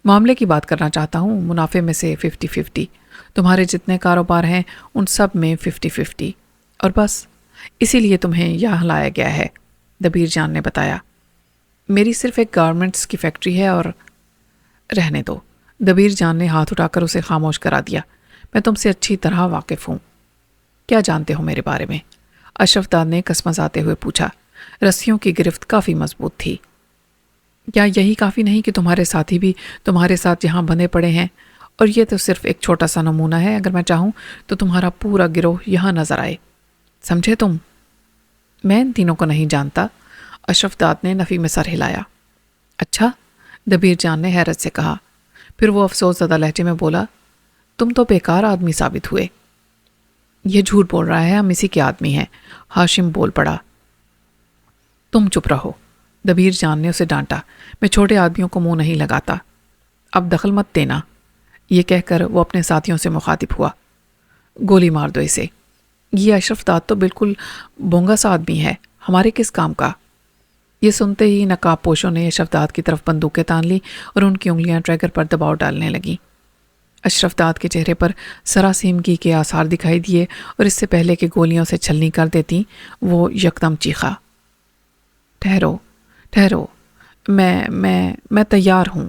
معاملے کی بات کرنا چاہتا ہوں، منافع میں سے 50-50۔ تمہارے جتنے کاروبار ہیں ان سب میں 50-50 اور بس اسی لیے تمہیں یہاں لایا گیا ہے، دبیر جان نے بتایا۔ میری صرف ایک گارمنٹس کی فیکٹری ہے اور رہنے دو، دبیر جان نے ہاتھ اٹھا کر اسے خاموش کرا دیا۔ میں تم سے اچھی طرح واقف ہوں۔ کیا جانتے ہو میرے بارے میں؟ اشرف داد نے کسمساتے ہوئے پوچھا۔ رسیوں کی گرفت کافی مضبوط تھی۔ کیا یہی کافی نہیں کہ تمہارے ساتھی بھی تمہارے ساتھ یہاں بندھے پڑے ہیں؟ اور یہ تو صرف ایک چھوٹا سا نمونہ ہے، اگر میں چاہوں تو تمہارا پورا گروہ یہاں نظر آئے، سمجھے تم؟ میں ان تینوں کو نہیں جانتا، اشرف داد نے نفی میں سر ہلایا۔ اچھا، دبیر جان نے حیرت سے کہا۔ پھر وہ افسوس زدہ لہجے میں بولا، تم تو بیکار آدمی ثابت ہوئے۔ یہ جھوٹ بول رہا ہے، ہم اسی کے آدمی ہیں، ہاشم بول پڑا۔ تم چپ رہو، دبیر جان نے اسے ڈانٹا۔ میں چھوٹے آدمیوں کو منہ نہیں لگاتا، اب دخل مت دینا۔ یہ کہہ کر وہ اپنے ساتھیوں سے مخاطب ہوا۔ گولی مار دو اسے، یہ اشرف داد تو بالکل بونگا سا آدمی ہے، ہمارے کس کام کا؟ یہ سنتے ہی نقاب پوشوں نے اشرف داد کی طرف بندوقیں تان لی اور ان کی انگلیاں ٹریگر پر دباؤ ڈالنے لگیں۔ اشرف داد کے چہرے پر سراسیمگی کے آثار دکھائی دیے اور اس سے پہلے کہ گولیوں سے چھلنی کر دیتی وہ یکدم چیخا۔ ٹھہرو، میں تیار ہوں۔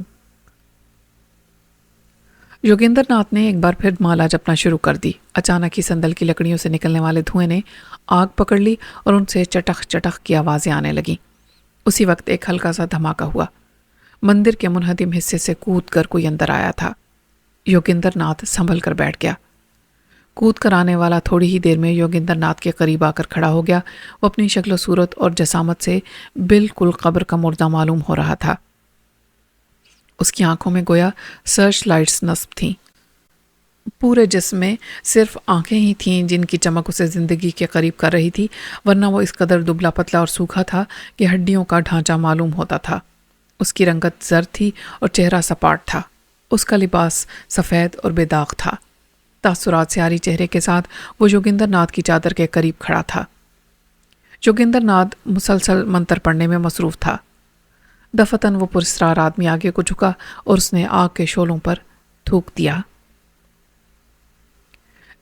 یوگیندر ناتھ نے ایک بار پھر مالا جپنا شروع کر دی۔ اچانک ہی سندل کی لکڑیوں سے نکلنے والے دھوئیں نے آگ پکڑ لی اور ان سے چٹخ چٹخ کی آوازیں آنے لگیں۔ اسی وقت ایک ہلکا سا دھماکہ ہوا۔ مندر کے منہدم حصے سے کود کر کوئی اندر آیا تھا۔ یوگیندر ناتھ سنبھل کر بیٹھ گیا۔ کود کر آنے والا تھوڑی ہی دیر میں یوگیندر ناتھ کے قریب آ کر کھڑا ہو گیا۔ وہ اپنی شکل و صورت اور جسامت سے بالکل قبر کا مردہ معلوم ہو رہا تھا۔ اس کی آنکھوں میں گویا سرچ لائٹس نصب تھیں۔ پورے جسم میں صرف آنکھیں ہی تھیں جن کی چمک اسے زندگی کے قریب کر رہی تھی، ورنہ وہ اس قدر دبلا پتلا اور سوکھا تھا کہ ہڈیوں کا ڈھانچہ معلوم ہوتا تھا۔ اس کی رنگت زرد تھی اور چہرہ سپاٹ تھا۔ اس کا لباس سفید اور بے داغ تھا۔ تاثرات سے عاری چہرے کے ساتھ وہ یوگیندر ناتھ کی چادر کے قریب کھڑا تھا۔ یوگیندر ناتھ مسلسل منتر پڑھنے میں مصروف تھا۔ دفتن وہ پراسرار آدمی آگے کو جھکا اور اس نے آگ کے شعلوں پر تھوک دیا۔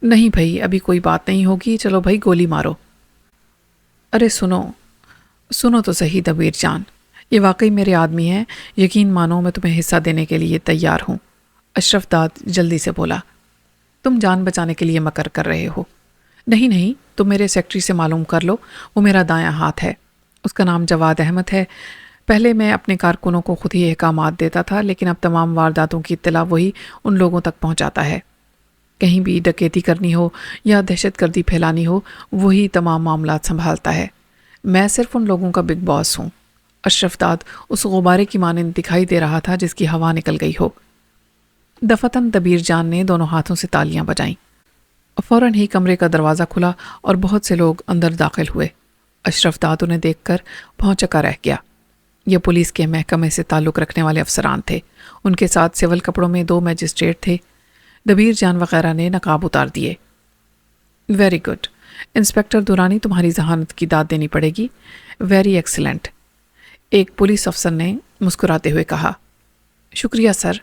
نہیں بھائی، ابھی کوئی بات نہیں ہوگی، چلو بھائی گولی مارو۔ ارے سنو تو صحیح دبیر جان، یہ واقعی میرے آدمی ہیں، یقین مانو میں تمہیں حصہ دینے کے لیے تیار ہوں۔ اشرف داد جلدی سے بولا۔ تم جان بچانے کے لیے مکر کر رہے ہو؟ نہیں، تم میرے سیکٹری سے معلوم کر لو، وہ میرا دایاں ہاتھ ہے، اس کا نام جواد احمد ہے۔ پہلے میں اپنے کارکنوں کو خود ہی احکامات دیتا تھا، لیکن اب تمام وارداتوں کی اطلاع وہی ان لوگوں تک پہنچاتا ہے۔ کہیں بھی ڈکیتی کرنی ہو یا دہشت گردی پھیلانی ہو، وہی تمام معاملات سنبھالتا ہے۔ میں صرف ان لوگوں کا بگ باس ہوں۔ اشرف داد اس غبارے کی مانند دکھائی دے رہا تھا جس کی ہوا نکل گئی ہو۔ دفتن دبیر جان نے دونوں ہاتھوں سے تالیاں بجائیں۔ فوراً ہی کمرے کا دروازہ کھلا اور بہت سے لوگ اندر داخل ہوئے۔ اشرف داد انہیں دیکھ کر بھونچکا رہ گیا۔ یہ پولیس کے محکمے سے تعلق رکھنے والے افسران تھے. ان کے ساتھ سول کپڑوں میں 2 میجسٹریٹ تھے. دبیر جان وغیرہ نے نقاب اتار دیے. ویری گڈ انسپکٹر درانی، تمہاری ذہانت کی داد دینی پڑے گی. ویری ایکسیلنٹ، ایک پولیس افسر نے مسکراتے ہوئے کہا. شکریہ سر.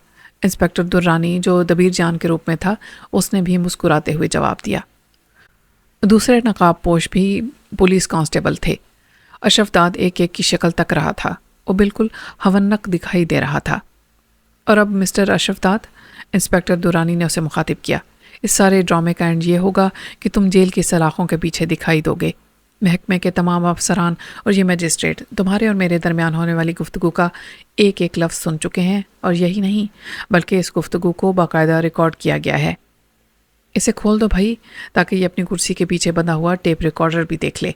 انسپکٹر درانی جو دبیر جان کے روپ میں تھا اس نے بھی مسکراتے ہوئے جواب دیا. دوسرے نقاب پوش بھی پولیس کانسٹیبل تھے. اشرف داد ایک ایک کی شکل تک رہا تھا. وہ بالکل ہونق دکھائی دے رہا تھا. اور اب مسٹر اشرف داد، انسپکٹر درانی نے اسے مخاطب کیا، اس سارے ڈرامے کا اینڈ یہ ہوگا کہ تم جیل کی سلاخوں کے پیچھے دکھائی دو گے. محکمے کے تمام افسران اور یہ میجسٹریٹ تمہارے اور میرے درمیان ہونے والی گفتگو کا ایک ایک لفظ سن چکے ہیں، اور یہی نہیں بلکہ اس گفتگو کو باقاعدہ ریکارڈ کیا گیا ہے. اسے کھول دو بھائی تاکہ یہ اپنی کرسی کے پیچھے بندھا ہوا ٹیپ ریکارڈر بھی دیکھ لے.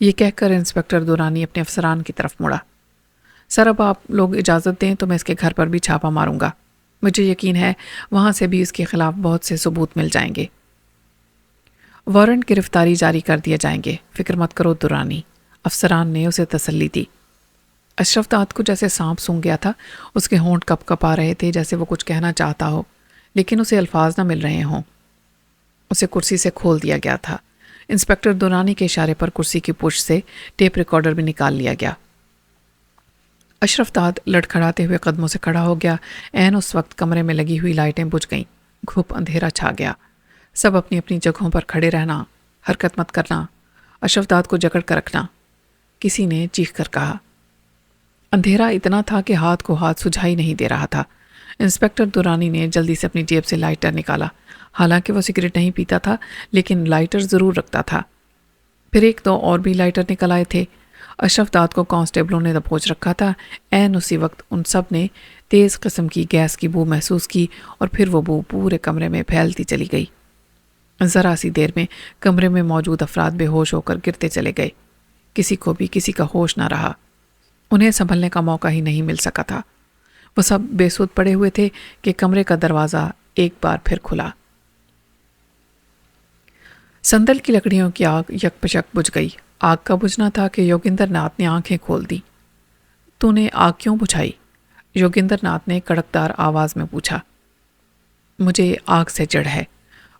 یہ کہہ کر انسپکٹر دورانی اپنے افسران کی طرف مڑا. سر اب آپ لوگ اجازت دیں تو میں اس کے گھر پر بھی چھاپا ماروں گا. مجھے یقین ہے وہاں سے بھی اس کے خلاف بہت سے ثبوت مل جائیں گے. وارنٹ گرفتاری جاری کر دیے جائیں گے، فکر مت کرو دورانی. افسران نے اسے تسلی دی. اشرف داد کو جیسے سانپ سونگ گیا تھا. اس کے ہونٹ کپ کپ آ رہے تھے جیسے وہ کچھ کہنا چاہتا ہو لیکن اسے الفاظ نہ مل رہے ہوں. اسے کرسی سے کھول دیا گیا تھا. انسپکٹر دورانی کے اشارے پر کرسی کی پشت سے ٹیپ ریکارڈر بھی نکال لیا گیا. اشرف داد لڑکھڑاتے ہوئے قدموں سے کھڑا ہو گیا. عین اس وقت کمرے میں لگی ہوئی لائٹیں بجھ گئیں. گھپ اندھیرا چھا گیا. سب اپنی اپنی جگہوں پر کھڑے رہنا، حرکت مت کرنا، اشرف داد کو جکڑ کر رکھنا. کسی نے چیخ کر کہا. اندھیرا اتنا تھا کہ ہاتھ کو ہاتھ سجھائی نہیں دے رہا تھا. انسپکٹر دورانی نے جلدی سے اپنی جیب سے لائٹر نکالا. حالانکہ وہ سگریٹ نہیں پیتا تھا لیکن لائٹر ضرور رکھتا تھا. پھر 1-2 اور بھی لائٹر نکل آئے تھے. اشرف داد کو کانسٹیبلوں نے دبوچ رکھا تھا. عین اسی وقت ان سب نے تیز قسم کی گیس کی بو محسوس کی اور پھر وہ بو پورے کمرے میں پھیلتی چلی گئی. ذرا سی دیر میں کمرے میں موجود افراد بے ہوش ہو کر گرتے چلے گئے. کسی کو بھی کسی کا ہوش نہ رہا. انہیں سنبھلنے کا موقع ہی نہیں مل سکا تھا. وہ سب بے سود پڑے ہوئے تھے کہ کمرے کا دروازہ ایک بار پھر کھلا. سندل کی لکڑیوں کی آگ یک پشک بجھ گئی. آگ کا بجھنا تھا کہ یوگندر ناتھ نے آنکھیں کھول دی. تو نے آگ کیوں بجھائی؟ یوگندر ناتھ نے کڑکدار آواز میں پوچھا. مجھے آگ سے چڑھ ہے.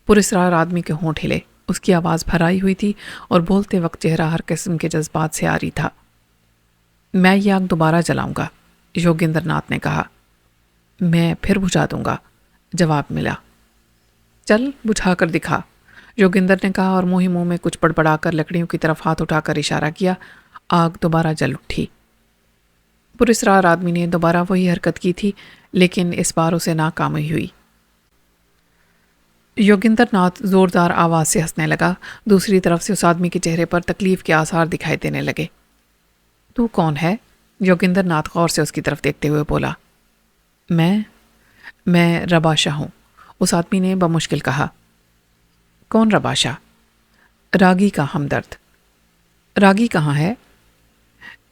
پراسرار آدمی کے ہونٹ ہلے. اس کی آواز بھرائی ہوئی تھی اور بولتے وقت چہرہ ہر قسم کے جذبات سے آری تھا. میں یہ آگ دوبارہ جلاؤں گا، یوگندر ناتھ نے کہا. میں پھر بجھا دوں گا، جواب ملا. چل بجھا کر دکھا، یوگندر نے کہا اور منہ ہی منہ میں کچھ بڑبڑا کر لکڑیوں کی طرف ہاتھ اٹھا کر اشارہ کیا. آگ دوبارہ جل اٹھی. پراسرار آدمی نے دوبارہ وہی حرکت کی تھی لیکن اس بار اسے ناکامی ہوئی. یوگندر ناتھ زوردار آواز سے ہنسنے لگا. دوسری طرف سے اس آدمی کے چہرے پر تکلیف کے آثار دکھائی دینے لگے. تو کون ہے؟ یوگندر ناتھ غور سے اس کی طرف دیکھتے ہوئے بولا. میں رباشا ہوں، اس آدمی نے بمشکل کہا. کون رباشا؟ راگی کا ہمدرد. راگی کہاں ہے؟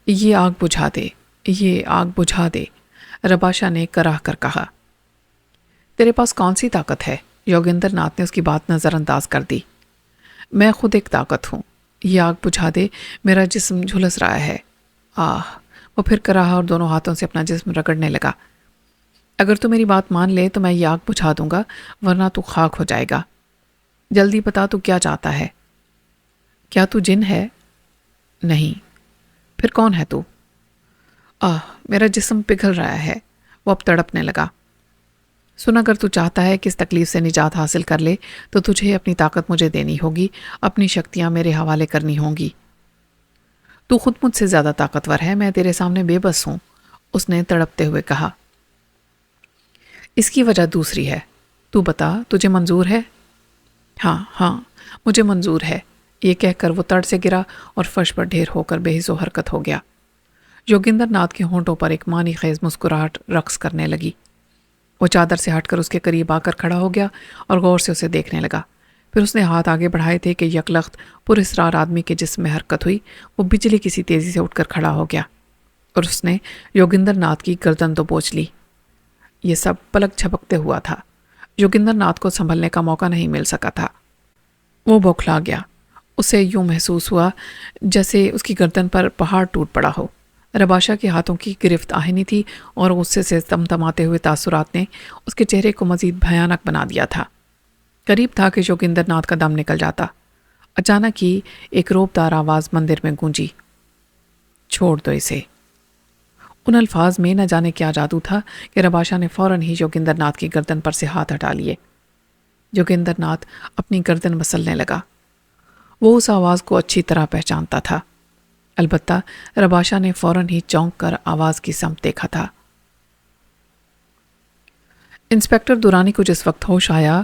یہ آگ بجھا دے، یہ آگ بجھا دے، رباشا نے کراہ کر کہا. تیرے پاس کون سی طاقت ہے؟ یوگندر ناتھ نے اس کی بات نظر انداز کر دی. میں خود ایک طاقت ہوں. یہ آگ بجھا دے، میرا جسم جھلس رہا ہے. وہ پھر کراہا اور دونوں ہاتھوں سے اپنا جسم رگڑنے لگا. اگر تو میری بات مان لے تو میں یہ آگ بجھا دوں گا، ورنہ تو خاک ہو جائے گا. جلدی بتا تو کیا چاہتا ہے؟ کیا تو جن ہے؟ نہیں. پھر کون ہے تو؟ میرا جسم پگھل رہا ہے. وہ اب تڑپنے لگا. سن، اگر تو چاہتا ہے کہ اس تکلیف سے نجات حاصل کر لے تو تجھے اپنی طاقت مجھے دینی ہوگی، اپنی شکتیاں میرے حوالے کرنی ہوں گی. تو خود مجھ سے زیادہ طاقتور ہے، میں تیرے سامنے بے بس ہوں، اس نے تڑپتے ہوئے کہا. اس کی وجہ دوسری ہے. تو بتا، تجھے منظور ہے؟ ہاں مجھے منظور ہے. یہ کہہ کر وہ تڑ سے گرا اور فرش پر ڈھیر ہو کر بے حس و حرکت ہو گیا. یوگندر ناتھ کے ہونٹوں پر ایک معنی خیز مسکراہٹ رقص کرنے لگی. وہ چادر سے ہٹ کر اس کے قریب آ کر کھڑا ہو گیا اور غور سے اسے دیکھنے لگا. پھر اس نے ہاتھ آگے بڑھائے تھے کہ یکلخت پراسرار آدمی کے جسم میں حرکت ہوئی. وہ بجلی کسی تیزی سے اٹھ کر کھڑا ہو گیا اور اس نے یوگندر ناتھ کی گردن تو بوچھ لی. یہ سب پلک جھپکتے ہوا تھا. یوگندر ناتھ کو سنبھلنے کا موقع نہیں مل سکا تھا. وہ بوکھلا گیا. اسے یوں محسوس ہوا جیسے اس کی گردن پر پہاڑ ٹوٹ پڑا ہو. رباشا کے ہاتھوں کی گرفت آہنی تھی اور غصے سے تمتماتے ہوئے تاثرات نے اس کے چہرے کو مزید بھیانک بنا دیا تھا۔ قریب تھا کہ جوگندر ناتھ کا دم نکل جاتا۔ اچانک ہی ایک روبدار آواز مندر میں گونجی، چھوڑ دو اسے۔ ان الفاظ میں نہ جانے کیا جادو تھا کہ رباشا نے فوراً ہی جوگندر ناتھ کی گردن پر سے ہاتھ ہٹا لیے۔ جوگندر ناتھ اپنی گردن مسلنے لگا۔ وہ اس آواز کو اچھی طرح پہچانتا تھا، البتہ رباشا نے فوراً ہی چونک کر آواز کی سمت دیکھا تھا۔ انسپکٹر دورانی کو جس وقت ہوش آیا،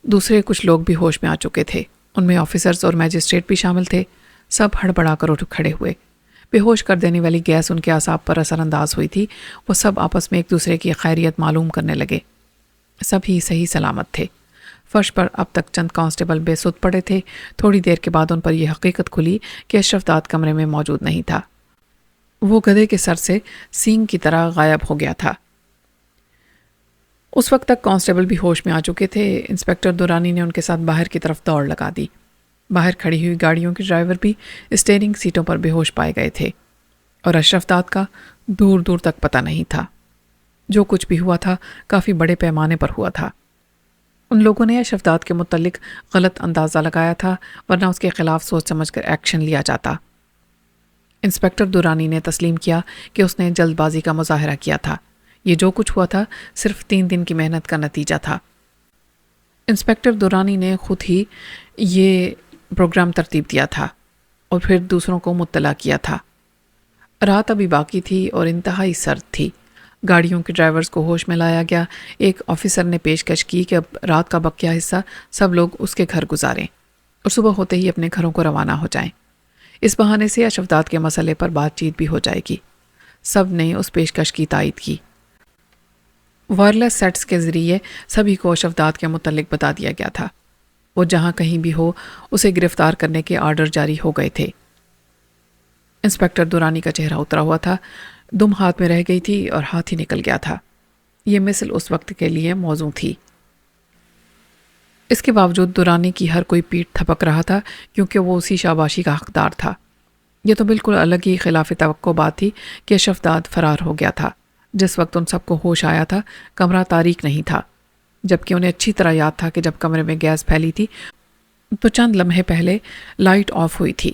دوسرے کچھ لوگ بھی ہوش میں آ چکے تھے۔ ان میں آفیسرز اور میجسٹریٹ بھی شامل تھے۔ سب ہڑبڑا کر اٹھ کھڑے ہوئے۔ بے ہوش کر دینے والی گیس ان کے اعصاب پر اثر انداز ہوئی تھی۔ وہ سب آپس میں ایک دوسرے کی خیریت معلوم کرنے لگے۔ سب ہی صحیح سلامت تھے۔ فرش پر اب تک چند کانسٹیبل بے سود پڑے تھے۔ تھوڑی دیر کے بعد ان پر یہ حقیقت کھلی کہ اشرف داد کمرے میں موجود نہیں تھا۔ وہ گدھے کے سر سے سینگ کی طرح غائب ہو گیا تھا۔ اس وقت تک کانسٹیبل بھی ہوش میں آ چکے تھے۔ انسپکٹر دورانی نے ان کے ساتھ باہر کی طرف دوڑ لگا دی۔ باہر کھڑی ہوئی گاڑیوں کے ڈرائیور بھی اسٹیئرنگ سیٹوں پر بے ہوش پائے گئے تھے، اور اشرف داد کا دور دور تک پتہ نہیں تھا۔ جو کچھ بھی ہوا تھا کافی بڑے پیمانے پر ہوا تھا۔ ان لوگوں نے اشرف داد کے متعلق غلط اندازہ لگایا تھا، ورنہ اس کے خلاف سوچ سمجھ کر ایکشن لیا جاتا۔ انسپکٹر دورانی نے تسلیم کیا کہ اس نے جلد بازی کا مظاہرہ کیا تھا۔ یہ جو کچھ ہوا تھا صرف 3 دن کی محنت کا نتیجہ تھا۔ انسپکٹر دورانی نے خود ہی یہ پروگرام ترتیب دیا تھا اور پھر دوسروں کو مطلع کیا تھا۔ رات ابھی باقی تھی اور انتہائی سرد تھی۔ گاڑیوں کے ڈرائیورز کو ہوش میں لایا گیا۔ ایک آفیسر نے پیشکش کی کہ اب رات کا بقیہ حصہ سب لوگ اس کے گھر گزاریں اور صبح ہوتے ہی اپنے گھروں کو روانہ ہو جائیں۔ اس بہانے سے اشرف داد کے مسئلے پر بات چیت بھی ہو جائے گی۔ سب نے اس پیشکش کی تائید کی۔ وائرلیس سیٹس کے ذریعے سبھی کو اشرف داد کے متعلق بتا دیا گیا تھا۔ وہ جہاں کہیں بھی ہو اسے گرفتار کرنے کے آرڈر جاری ہو گئے تھے۔ انسپکٹر دورانی کا چہرہ اترا ہوا تھا، دم ہاتھ میں رہ گئی تھی اور ہاتھ ہی نکل گیا تھا۔ یہ مثل اس وقت کے لیے موزوں تھی۔ اس کے باوجود دورانی کی ہر کوئی پیٹھ تھپک رہا تھا، کیونکہ وہ اسی شاباشی کا حقدار تھا۔ یہ تو بالکل الگ ہی خلاف توقع بات تھی کہ اشرف داد فرار ہو گیا تھا۔ جس وقت ان سب کو ہوش آیا تھا کمرہ تاریک نہیں تھا، جبکہ انہیں اچھی طرح یاد تھا کہ جب کمرے میں گیس پھیلی تھی تو چند لمحے پہلے لائٹ آف ہوئی تھی۔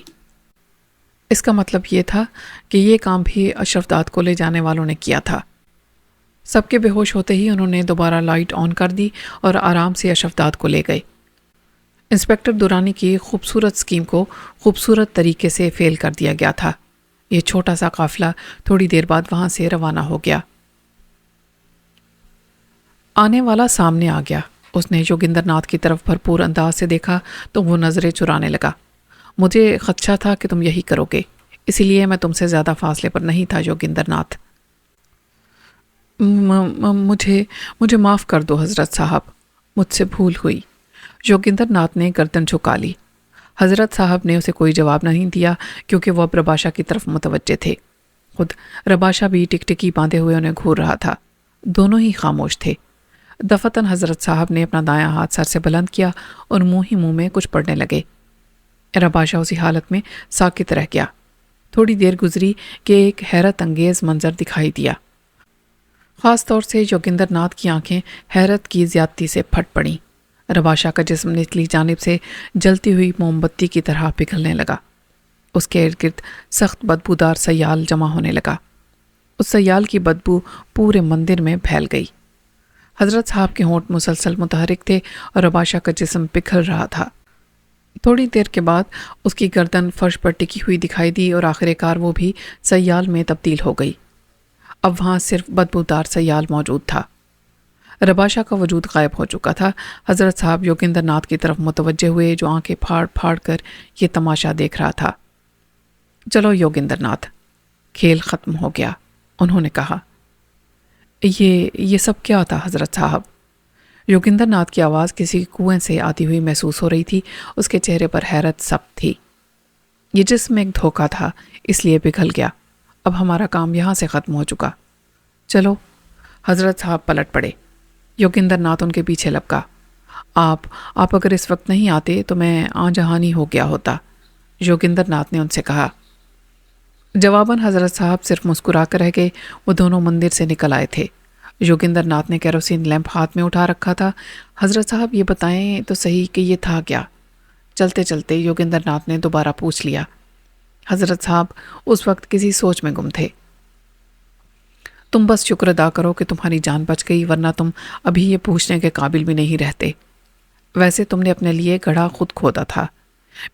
اس کا مطلب یہ تھا کہ یہ کام بھی اشرف داد کو لے جانے والوں نے کیا تھا۔ سب کے بے ہوش ہوتے ہی انہوں نے دوبارہ لائٹ آن کر دی اور آرام سے اشرف داد کو لے گئے۔ انسپکٹر دورانی کی خوبصورت سکیم کو خوبصورت طریقے سے فیل کر دیا گیا تھا۔ یہ چھوٹا سا قافلہ تھوڑی دیر بعد وہاں سے روانہ ہو گیا۔ آنے والا سامنے آ گیا۔ اس نے جوگندر ناتھ کی طرف بھرپور انداز سے دیکھا تو وہ نظریں چرانے لگا۔ مجھے خدشہ تھا کہ تم یہی کرو گے، اسی لیے میں تم سے زیادہ فاصلے پر نہیں تھا جوگندر ناتھ۔ مجھے معاف کر دو حضرت صاحب، مجھ سے بھول ہوئی۔ جوگندر ناتھ نے گردن جھکا لی۔ حضرت صاحب نے اسے کوئی جواب نہیں دیا، کیونکہ وہ اب رباشا کی طرف متوجہ تھے۔ خود رباشا بھی ٹکٹکی باندھے ہوئے انہیں گھور رہا تھا۔ دونوں ہی خاموش تھے۔ دفتن حضرت صاحب نے اپنا دایاں ہاتھ سر سے بلند کیا اور منہ ہی منہ میں کچھ پڑھنے لگے۔ رباشا اسی حالت میں ساکت رہ گیا۔ تھوڑی دیر گزری کہ ایک حیرت انگیز منظر دکھائی دیا۔ خاص طور سے جوگندر ناتھ کی آنکھیں حیرت کی زیادتی سے پھٹ پڑیں۔ رباشا کا جسم نچلی جانب سے جلتی ہوئی موم بتی کی طرح پگھلنے لگا۔ اس کے ارد گرد سخت بدبودار سیال جمع ہونے لگا۔ اس سیال کی بدبو پورے مندر میں پھیل گئی۔ حضرت صاحب کے ہونٹ مسلسل متحرک تھے اور رباشا کا جسم پگھل رہا تھا۔ تھوڑی دیر کے بعد اس کی گردن فرش پر ٹکی ہوئی دکھائی دی اور آخر کار وہ بھی سیال میں تبدیل ہو گئی۔ اب وہاں صرف بدبودار سیال موجود تھا۔ رباشا کا وجود غائب ہو چکا تھا۔ حضرت صاحب یوگندر ناتھ کی طرف متوجہ ہوئے، جو آنکھیں پھاڑ پھاڑ کر یہ تماشا دیکھ رہا تھا۔ چلو یوگندر ناتھ، کھیل ختم ہو گیا، انہوں نے کہا۔ یہ سب کیا تھا حضرت صاحب؟ یوگندر ناتھ کی آواز کسی کنویں سے آتی ہوئی محسوس ہو رہی تھی۔ اس کے چہرے پر حیرت سب تھی۔ یہ جسم ایک دھوکہ تھا، اس لیے پگھل گیا۔ اب ہمارا کام یہاں سے ختم ہو چکا۔ چلو۔ حضرت صاحب پلٹ پڑے۔ یوگندر ناتھ ان کے پیچھے لپکا۔ آپ اگر اس وقت نہیں آتے تو میں آن جہانی ہو گیا ہوتا، یوگندر ناتھ نے ان سے کہا۔ جواباً حضرت صاحب صرف مسکرا کر رہ گئے۔ وہ دونوں مندر سے نکل آئے تھے۔ یوگندر ناتھ نے کیروسین لیمپ ہاتھ میں اٹھا رکھا تھا۔ حضرت صاحب یہ بتائیں تو صحیح کہ یہ تھا کیا؟ چلتے چلتے یوگندر ناتھ نے دوبارہ پوچھ لیا۔ حضرت صاحب اس وقت کسی سوچ میں گم تھے۔ تم بس شکر ادا کرو کہ تمہاری جان بچ گئی، ورنہ تم ابھی یہ پوچھنے کے قابل بھی نہیں رہتے۔ ویسے تم نے اپنے لیے گڑھا خود کھودا تھا۔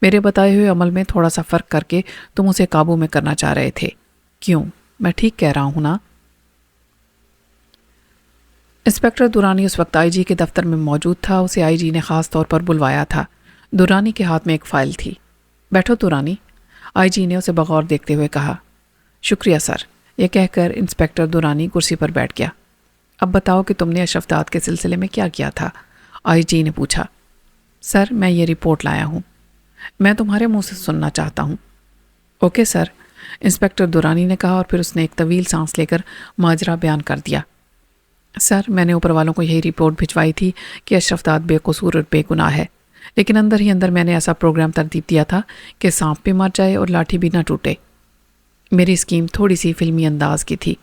میرے بتائے ہوئے عمل میں تھوڑا سا فرق کر کے تم اسے قابو میں کرنا چاہ رہے تھے۔ کیوں؟ میں ٹھیک کہہ رہا ہوں نا؟ انسپکٹر دورانی اس وقت آئی جی کے دفتر میں موجود تھا۔ اسے آئی جی نے خاص طور پر بلوایا تھا۔ دورانی کے ہاتھ میں ایک فائل تھی۔ بیٹھو دورانی، آئی جی نے اسے بغور دیکھتے ہوئے کہا۔ شکریہ سر، یہ کہہ کر انسپکٹر دورانی کرسی پر بیٹھ گیا۔ اب بتاؤ کہ تم نے اشرف داد کے سلسلے میں کیا کیا تھا؟ آئی جی نے پوچھا۔ سر، میں یہ رپورٹ لایا ہوں، میں تمہارے منہ سے سننا چاہتا ہوں۔ اوکے سر، انسپکٹر دورانی نے کہا، اور پھر اس نے ایک طویل سانس لے کر ماجرا بیان کر دیا۔ سر، میں نے اوپر والوں کو یہی رپورٹ بھجوائی تھی کہ اشرف داد بے قصور اور بے گناہ ہے، لیکن اندر ہی اندر میں نے ایسا پروگرام ترتیب دیا تھا کہ سانپ بھی مر جائے اور لاٹھی بھی نہ ٹوٹے۔ میری اسکیم تھوڑی سی فلمی انداز کی تھی۔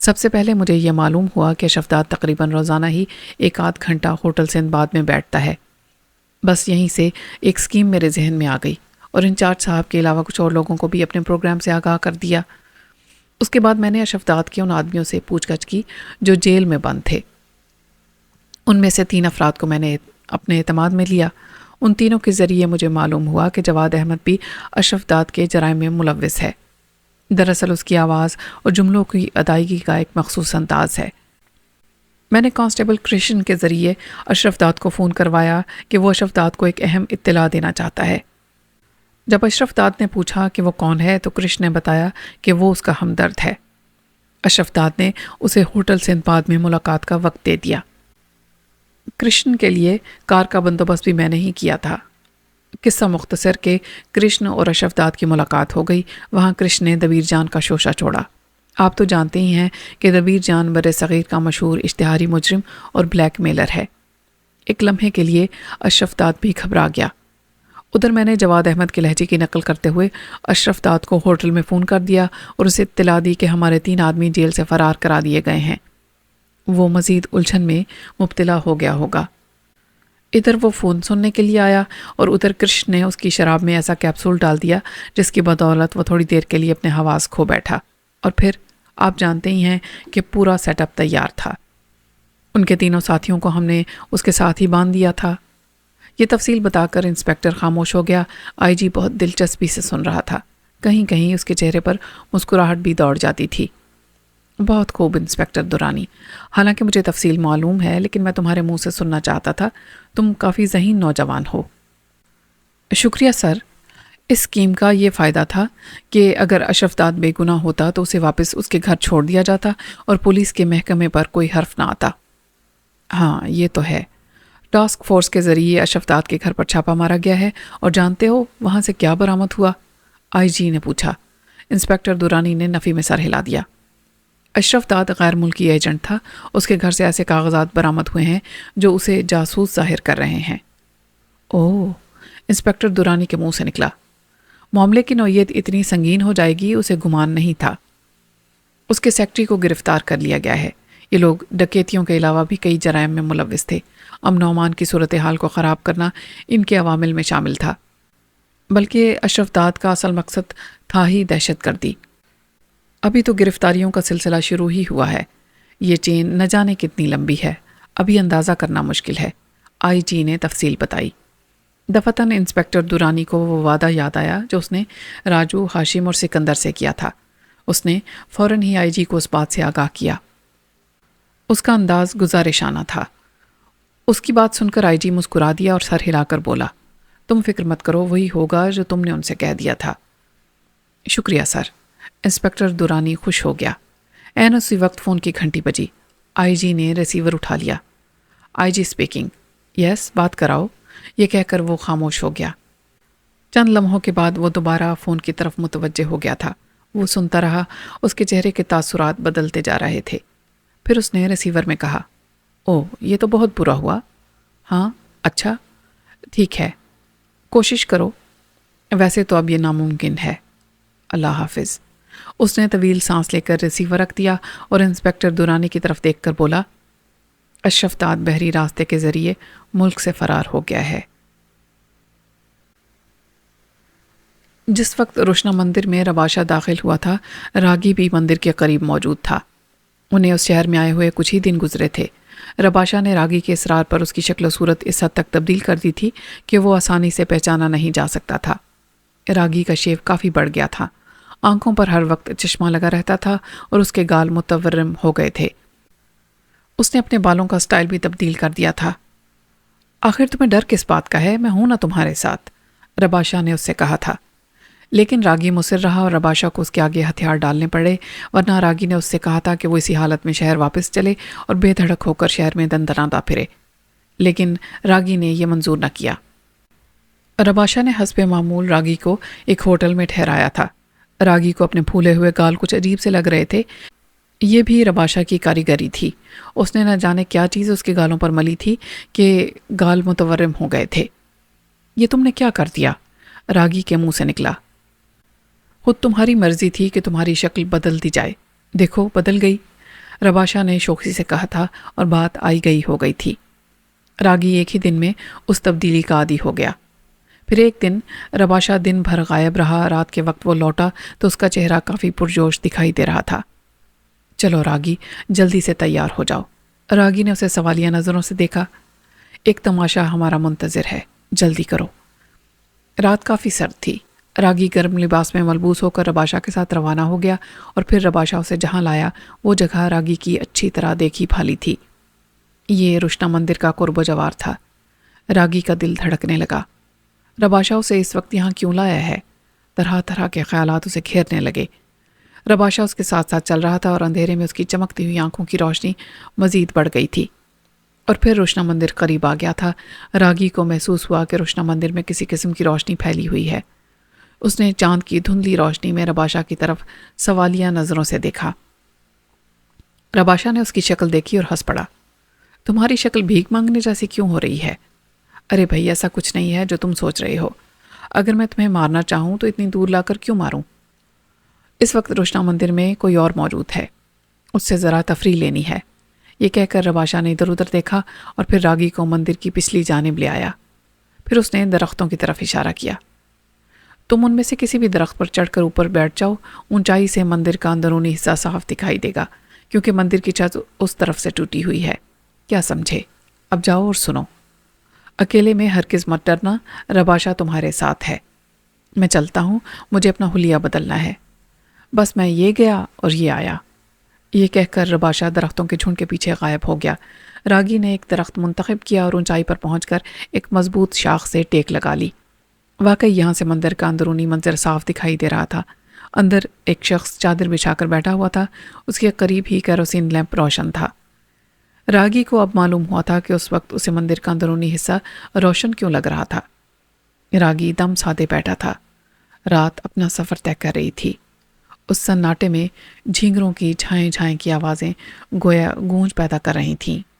سب سے پہلے مجھے یہ معلوم ہوا کہ اشرف داد تقریباً روزانہ ہی 1 آدھ گھنٹہ ہوٹل سندباد میں بیٹھتا ہے۔ بس یہیں سے ایک اسکیم میرے ذہن میں آ گئی، اور انچارج صاحب کے علاوہ کچھ اور لوگوں کو بھی اپنے پروگرام سے آگاہ کر دیا۔ اس کے بعد میں نے اشرف داد کے ان آدمیوں سے پوچھ گچھ کی جو جیل میں بند تھے۔ ان میں سے 3 افراد کو میں نے اپنے اعتماد میں لیا۔ ان تینوں کے ذریعے مجھے معلوم ہوا کہ جواد احمد بھی اشرف داد کے جرائم میں ملوث ہے۔ دراصل اس کی آواز اور جملوں کی ادائیگی کا ایک مخصوص انداز ہے۔ میں نے کانسٹیبل کرشن کے ذریعے اشرف داد کو فون کروایا کہ وہ اشرف داد کو ایک اہم اطلاع دینا چاہتا ہے۔ جب اشرف داد نے پوچھا کہ وہ کون ہے تو کرشن نے بتایا کہ وہ اس کا ہمدرد ہے۔ اشرف داد نے اسے ہوٹل سندباد میں ملاقات کا وقت دے دیا۔ کرشن کے لیے کار کا بندوبست بھی میں نے ہی کیا تھا۔ قصہ مختصر کہ کرشن اور اشرف داد کی ملاقات ہو گئی۔ وہاں کرشن نے دبیر جان کا شوشہ چھوڑا۔ آپ تو جانتے ہی ہیں کہ دبیر جان بر صغیر کا مشہور اشتہاری مجرم اور بلیک میلر ہے۔ ایک لمحے کے لیے اشرف داد بھی گھبرا گیا۔ ادھر میں نے جواد احمد کے لہجے کی نقل کرتے ہوئے اشرف داد کو ہوٹل میں فون کر دیا اور اسے اطلاع دی کہ ہمارے 3 آدمی جیل سے فرار کرا دیے گئے ہیں۔ وہ مزید الجھن میں مبتلا ہو گیا ہوگا۔ ادھر وہ فون سننے کے لیے آیا، اور ادھر کرشن نے اس کی شراب میں ایسا کیپسول ڈال دیا جس کی بدولت وہ تھوڑی دیر کے لیے اپنے حواس کھو بیٹھا، اور پھر آپ جانتے ہی ہیں کہ پورا سیٹ اپ تیار تھا۔ ان کے 3 ساتھیوں کو ہم نے اس کے ساتھ ہی باندھ دیا تھا۔ یہ تفصیل بتا کر انسپکٹر خاموش ہو گیا۔ آئی جی بہت دلچسپی سے سن رہا تھا، کہیں کہیں اس کے چہرے پر مسکراہٹ بھی دوڑ جاتی تھی۔ بہت خوب انسپکٹر دورانی، حالانکہ مجھے تفصیل معلوم ہے، لیکن میں تمہارے منہ سے سننا چاہتا تھا۔ تم کافی ذہین نوجوان ہو۔ شکریہ سر۔ اس اسکیم کا یہ فائدہ تھا کہ اگر اشرف داد بے گناہ ہوتا تو اسے واپس اس کے گھر چھوڑ دیا جاتا اور پولیس کے محکمے پر کوئی حرف نہ آتا۔ ہاں یہ تو ہے۔ ٹاسک فورس کے ذریعے اشرف داد کے گھر پر چھاپا مارا گیا ہے، اور جانتے ہو وہاں سے کیا برآمد ہوا؟ آئی جی نے پوچھا۔ انسپکٹر دورانی نے نفی میں سر ہلا دیا۔ اشرف داد غیر ملکی ایجنٹ تھا۔ اس کے گھر سے ایسے کاغذات برآمد ہوئے ہیں جو اسے جاسوس ظاہر کر رہے ہیں۔ اوہ، انسپکٹر دورانی کے منہ سے نکلا۔ معاملے کی نوعیت اتنی سنگین ہو جائے گی اسے گمان نہیں تھا۔ اس کے سیکٹری کو گرفتار کر لیا گیا ہے۔ یہ لوگ ڈکیتیوں کے علاوہ بھی کئی جرائم میں ملوث تھے۔ امن و امان کی صورتحال کو خراب کرنا ان کے عوامل میں شامل تھا، بلکہ اشرف داد کا اصل مقصد تھا ہی دہشت گردی۔ ابھی تو گرفتاریوں کا سلسلہ شروع ہی ہوا ہے۔ یہ چین نہ جانے کتنی لمبی ہے، ابھی اندازہ کرنا مشکل ہے۔ آئی جی نے تفصیل بتائی۔ دفتن انسپکٹر دورانی کو وہ وعدہ یاد آیا جو اس نے راجو، ہاشم اور سکندر سے کیا تھا۔ اس نے فوراً ہی آئی جی کو اس بات سے آگاہ کیا۔ اس کا انداز گزارشانہ تھا۔ اس کی بات سن کر آئی جی مسکرا دیا اور سر ہلا کر بولا، تم فکر مت کرو، وہی ہوگا جو تم نے ان سے کہہ دیا تھا۔ شکریہ سر۔ انسپکٹر دورانی خوش ہو گیا۔ عین اسی وقت فون کی گھنٹی بجی۔ آئی جی نے ریسیور اٹھا لیا۔ آئی جی اسپیکنگ۔ یس، بات کراؤ۔ یہ کہہ کر وہ خاموش ہو گیا۔ چند لمحوں کے بعد وہ دوبارہ فون کی طرف متوجہ ہو گیا تھا۔ وہ سنتا رہا، اس کے چہرے کے تاثرات بدلتے جا رہے تھے۔ پھر اس نے ریسیور میں کہا، اوہ یہ تو بہت برا ہوا۔ ہاں اچھا، ٹھیک ہے، کوشش کرو۔ ویسے تو اب یہ ناممکن ہے۔ اللہ حافظ۔ اس نے طویل سانس لے کر ریسیور رکھ دیا اور انسپکٹر دورانی کی طرف دیکھ کر بولا، اشرف داد بحری راستے کے ذریعے ملک سے فرار ہو گیا ہے۔ جس وقت روشنا مندر میں رباشہ داخل ہوا تھا، راگی بھی مندر کے قریب موجود تھا۔ انہیں اس شہر میں آئے ہوئے کچھ ہی دن گزرے تھے۔ رباشہ نے راگی کے اصرار پر اس کی شکل و صورت اس حد تک تبدیل کر دی تھی کہ وہ آسانی سے پہچانا نہیں جا سکتا تھا۔ راگی کا شیو کافی بڑھ گیا تھا، آنکھوں پر ہر وقت چشمہ لگا رہتا تھا اور اس کے گال متورم ہو گئے تھے۔ اس نے اپنے بالوں کا سٹائل بھی تبدیل کر دیا تھا۔ آخر تمہیں ڈر کس بات کا ہے؟ میں ہوں نا تمہارے ساتھ، رباشہ نے اس سے کہا تھا۔ لیکن راگی مصر رہا اور رباشہ کو اس کے آگے ہتھیار ڈالنے پڑے، ورنہ راگی نے اس سے کہا تھا کہ وہ اسی حالت میں شہر واپس چلے اور بے دھڑک ہو کر شہر میں دندناتا پھرے، لیکن راگی نے یہ منظور نہ کیا۔ رباشہ نے حسب معمول راگی کو ایک ہوٹل میں ٹھہرایا تھا۔ راگی کو اپنے پھولے ہوئے گال کچھ عجیب سے لگ رہے تھے۔ یہ بھی رباشہ کی کاریگری تھی۔ اس نے نہ جانے کیا چیز اس کے گالوں پر ملی تھی کہ گال متورم ہو گئے تھے۔ یہ تم نے کیا کر دیا؟ راگی کے منہ سے نکلا۔ خود تمہاری مرضی تھی کہ تمہاری شکل بدل دی جائے، دیکھو بدل گئی، رباشہ نے شوخی سے کہا تھا، اور بات آئی گئی ہو گئی تھی۔ راگی ایک ہی دن میں اس تبدیلی کا عادی ہو گیا۔ پھر ایک دن رباشہ دن بھر غائب رہا۔ رات کے وقت وہ لوٹا تو اس کا چہرہ کافی پرجوش دکھائی دے رہا تھا۔ چلو راگی، جلدی سے تیار ہو جاؤ۔ راگی نے اسے سوالیہ نظروں سے دیکھا۔ ایک تماشا ہمارا منتظر ہے، جلدی کرو۔ رات کافی سرد تھی۔ راگی گرم لباس میں ملبوس ہو کر رباشہ کے ساتھ روانہ ہو گیا، اور پھر رباشہ اسے جہاں لایا وہ جگہ راگی کی اچھی طرح دیکھی بھالی تھی۔ یہ روشنا مندر کا قرب و جوار تھا۔ راگی کا دل دھڑکنے لگا۔ رباشہ اسے اس وقت یہاں کیوں لایا ہے؟ طرح طرح کے خیالات اسے گھیرنے لگے۔ رباشہ اس کے ساتھ ساتھ چل رہا تھا اور اندھیرے میں اس کی چمکتی ہوئی آنکھوں کی روشنی مزید بڑھ گئی تھی۔ اور پھر روشنا مندر قریب آ گیا تھا۔ راگی کو محسوس ہوا کہ روشنا مندر میں کسی قسم کی روشنی پھیلی ہوئی ہے۔ اس نے چاند کی دھندلی روشنی میں رباشہ کی طرف سوالیہ نظروں سے دیکھا۔ رباشہ نے اس کی شکل دیکھی اور ہنس پڑا۔ تمہاری شکل بھیک مانگنے جیسی کیوں ہو رہی ہے؟ ارے بھائی، ایسا کچھ نہیں ہے جو تم سوچ رہے ہو۔ اگر میں تمہیں مارنا چاہوں تو اتنی دور لا کر کیوں ماروں؟ اس وقت روشنا مندر میں کوئی اور موجود ہے، اس سے ذرا تفریح لینی ہے۔ یہ کہہ کر رباشہ نے ادھر ادھر دیکھا اور پھر راگی کو مندر کی پچھلی جانب لے آیا۔ پھر اس نے درختوں کی طرف اشارہ کیا۔ تم ان میں سے کسی بھی درخت پر چڑھ کر اوپر بیٹھ جاؤ، اونچائی سے مندر کا اندرونی حصہ صاف دکھائی دے گا، کیونکہ مندر کی چھت اس طرف سے ٹوٹی ہوئی ہے۔ کیا سمجھے؟ اب جاؤ اور سنو۔ اکیلے میں ہرگز مت ڈرنا، رباشہ تمہارے ساتھ ہے۔ میں چلتا ہوں، مجھے اپنا حلیہ بدلنا ہے۔ بس میں یہ گیا اور یہ آیا۔ یہ کہہ کر رباشہ درختوں کے جھنڈ کے پیچھے غائب ہو گیا۔ راگی نے ایک درخت منتخب کیا اور اونچائی پر پہنچ کر ایک مضبوط شاخ سے ٹیک لگا لی۔ واقعی یہاں سے مندر کا اندرونی منظر صاف دکھائی دے رہا تھا۔ اندر ایک شخص چادر بچھا کر بیٹھا ہوا تھا، اس کے قریب ہی کیروسین لیمپ روشن تھا۔ راگی کو اب معلوم ہوا تھا کہ اس وقت اسے مندر کا اندرونی حصہ روشن کیوں لگ رہا تھا۔ راگی دم سادے بیٹھا تھا۔ رات اپنا سفر طے کر رہی تھی۔ اس سناٹے میں جھینگروں کی جھائیں جھائیں کی آوازیں گویا گونج پیدا کر رہی تھیں۔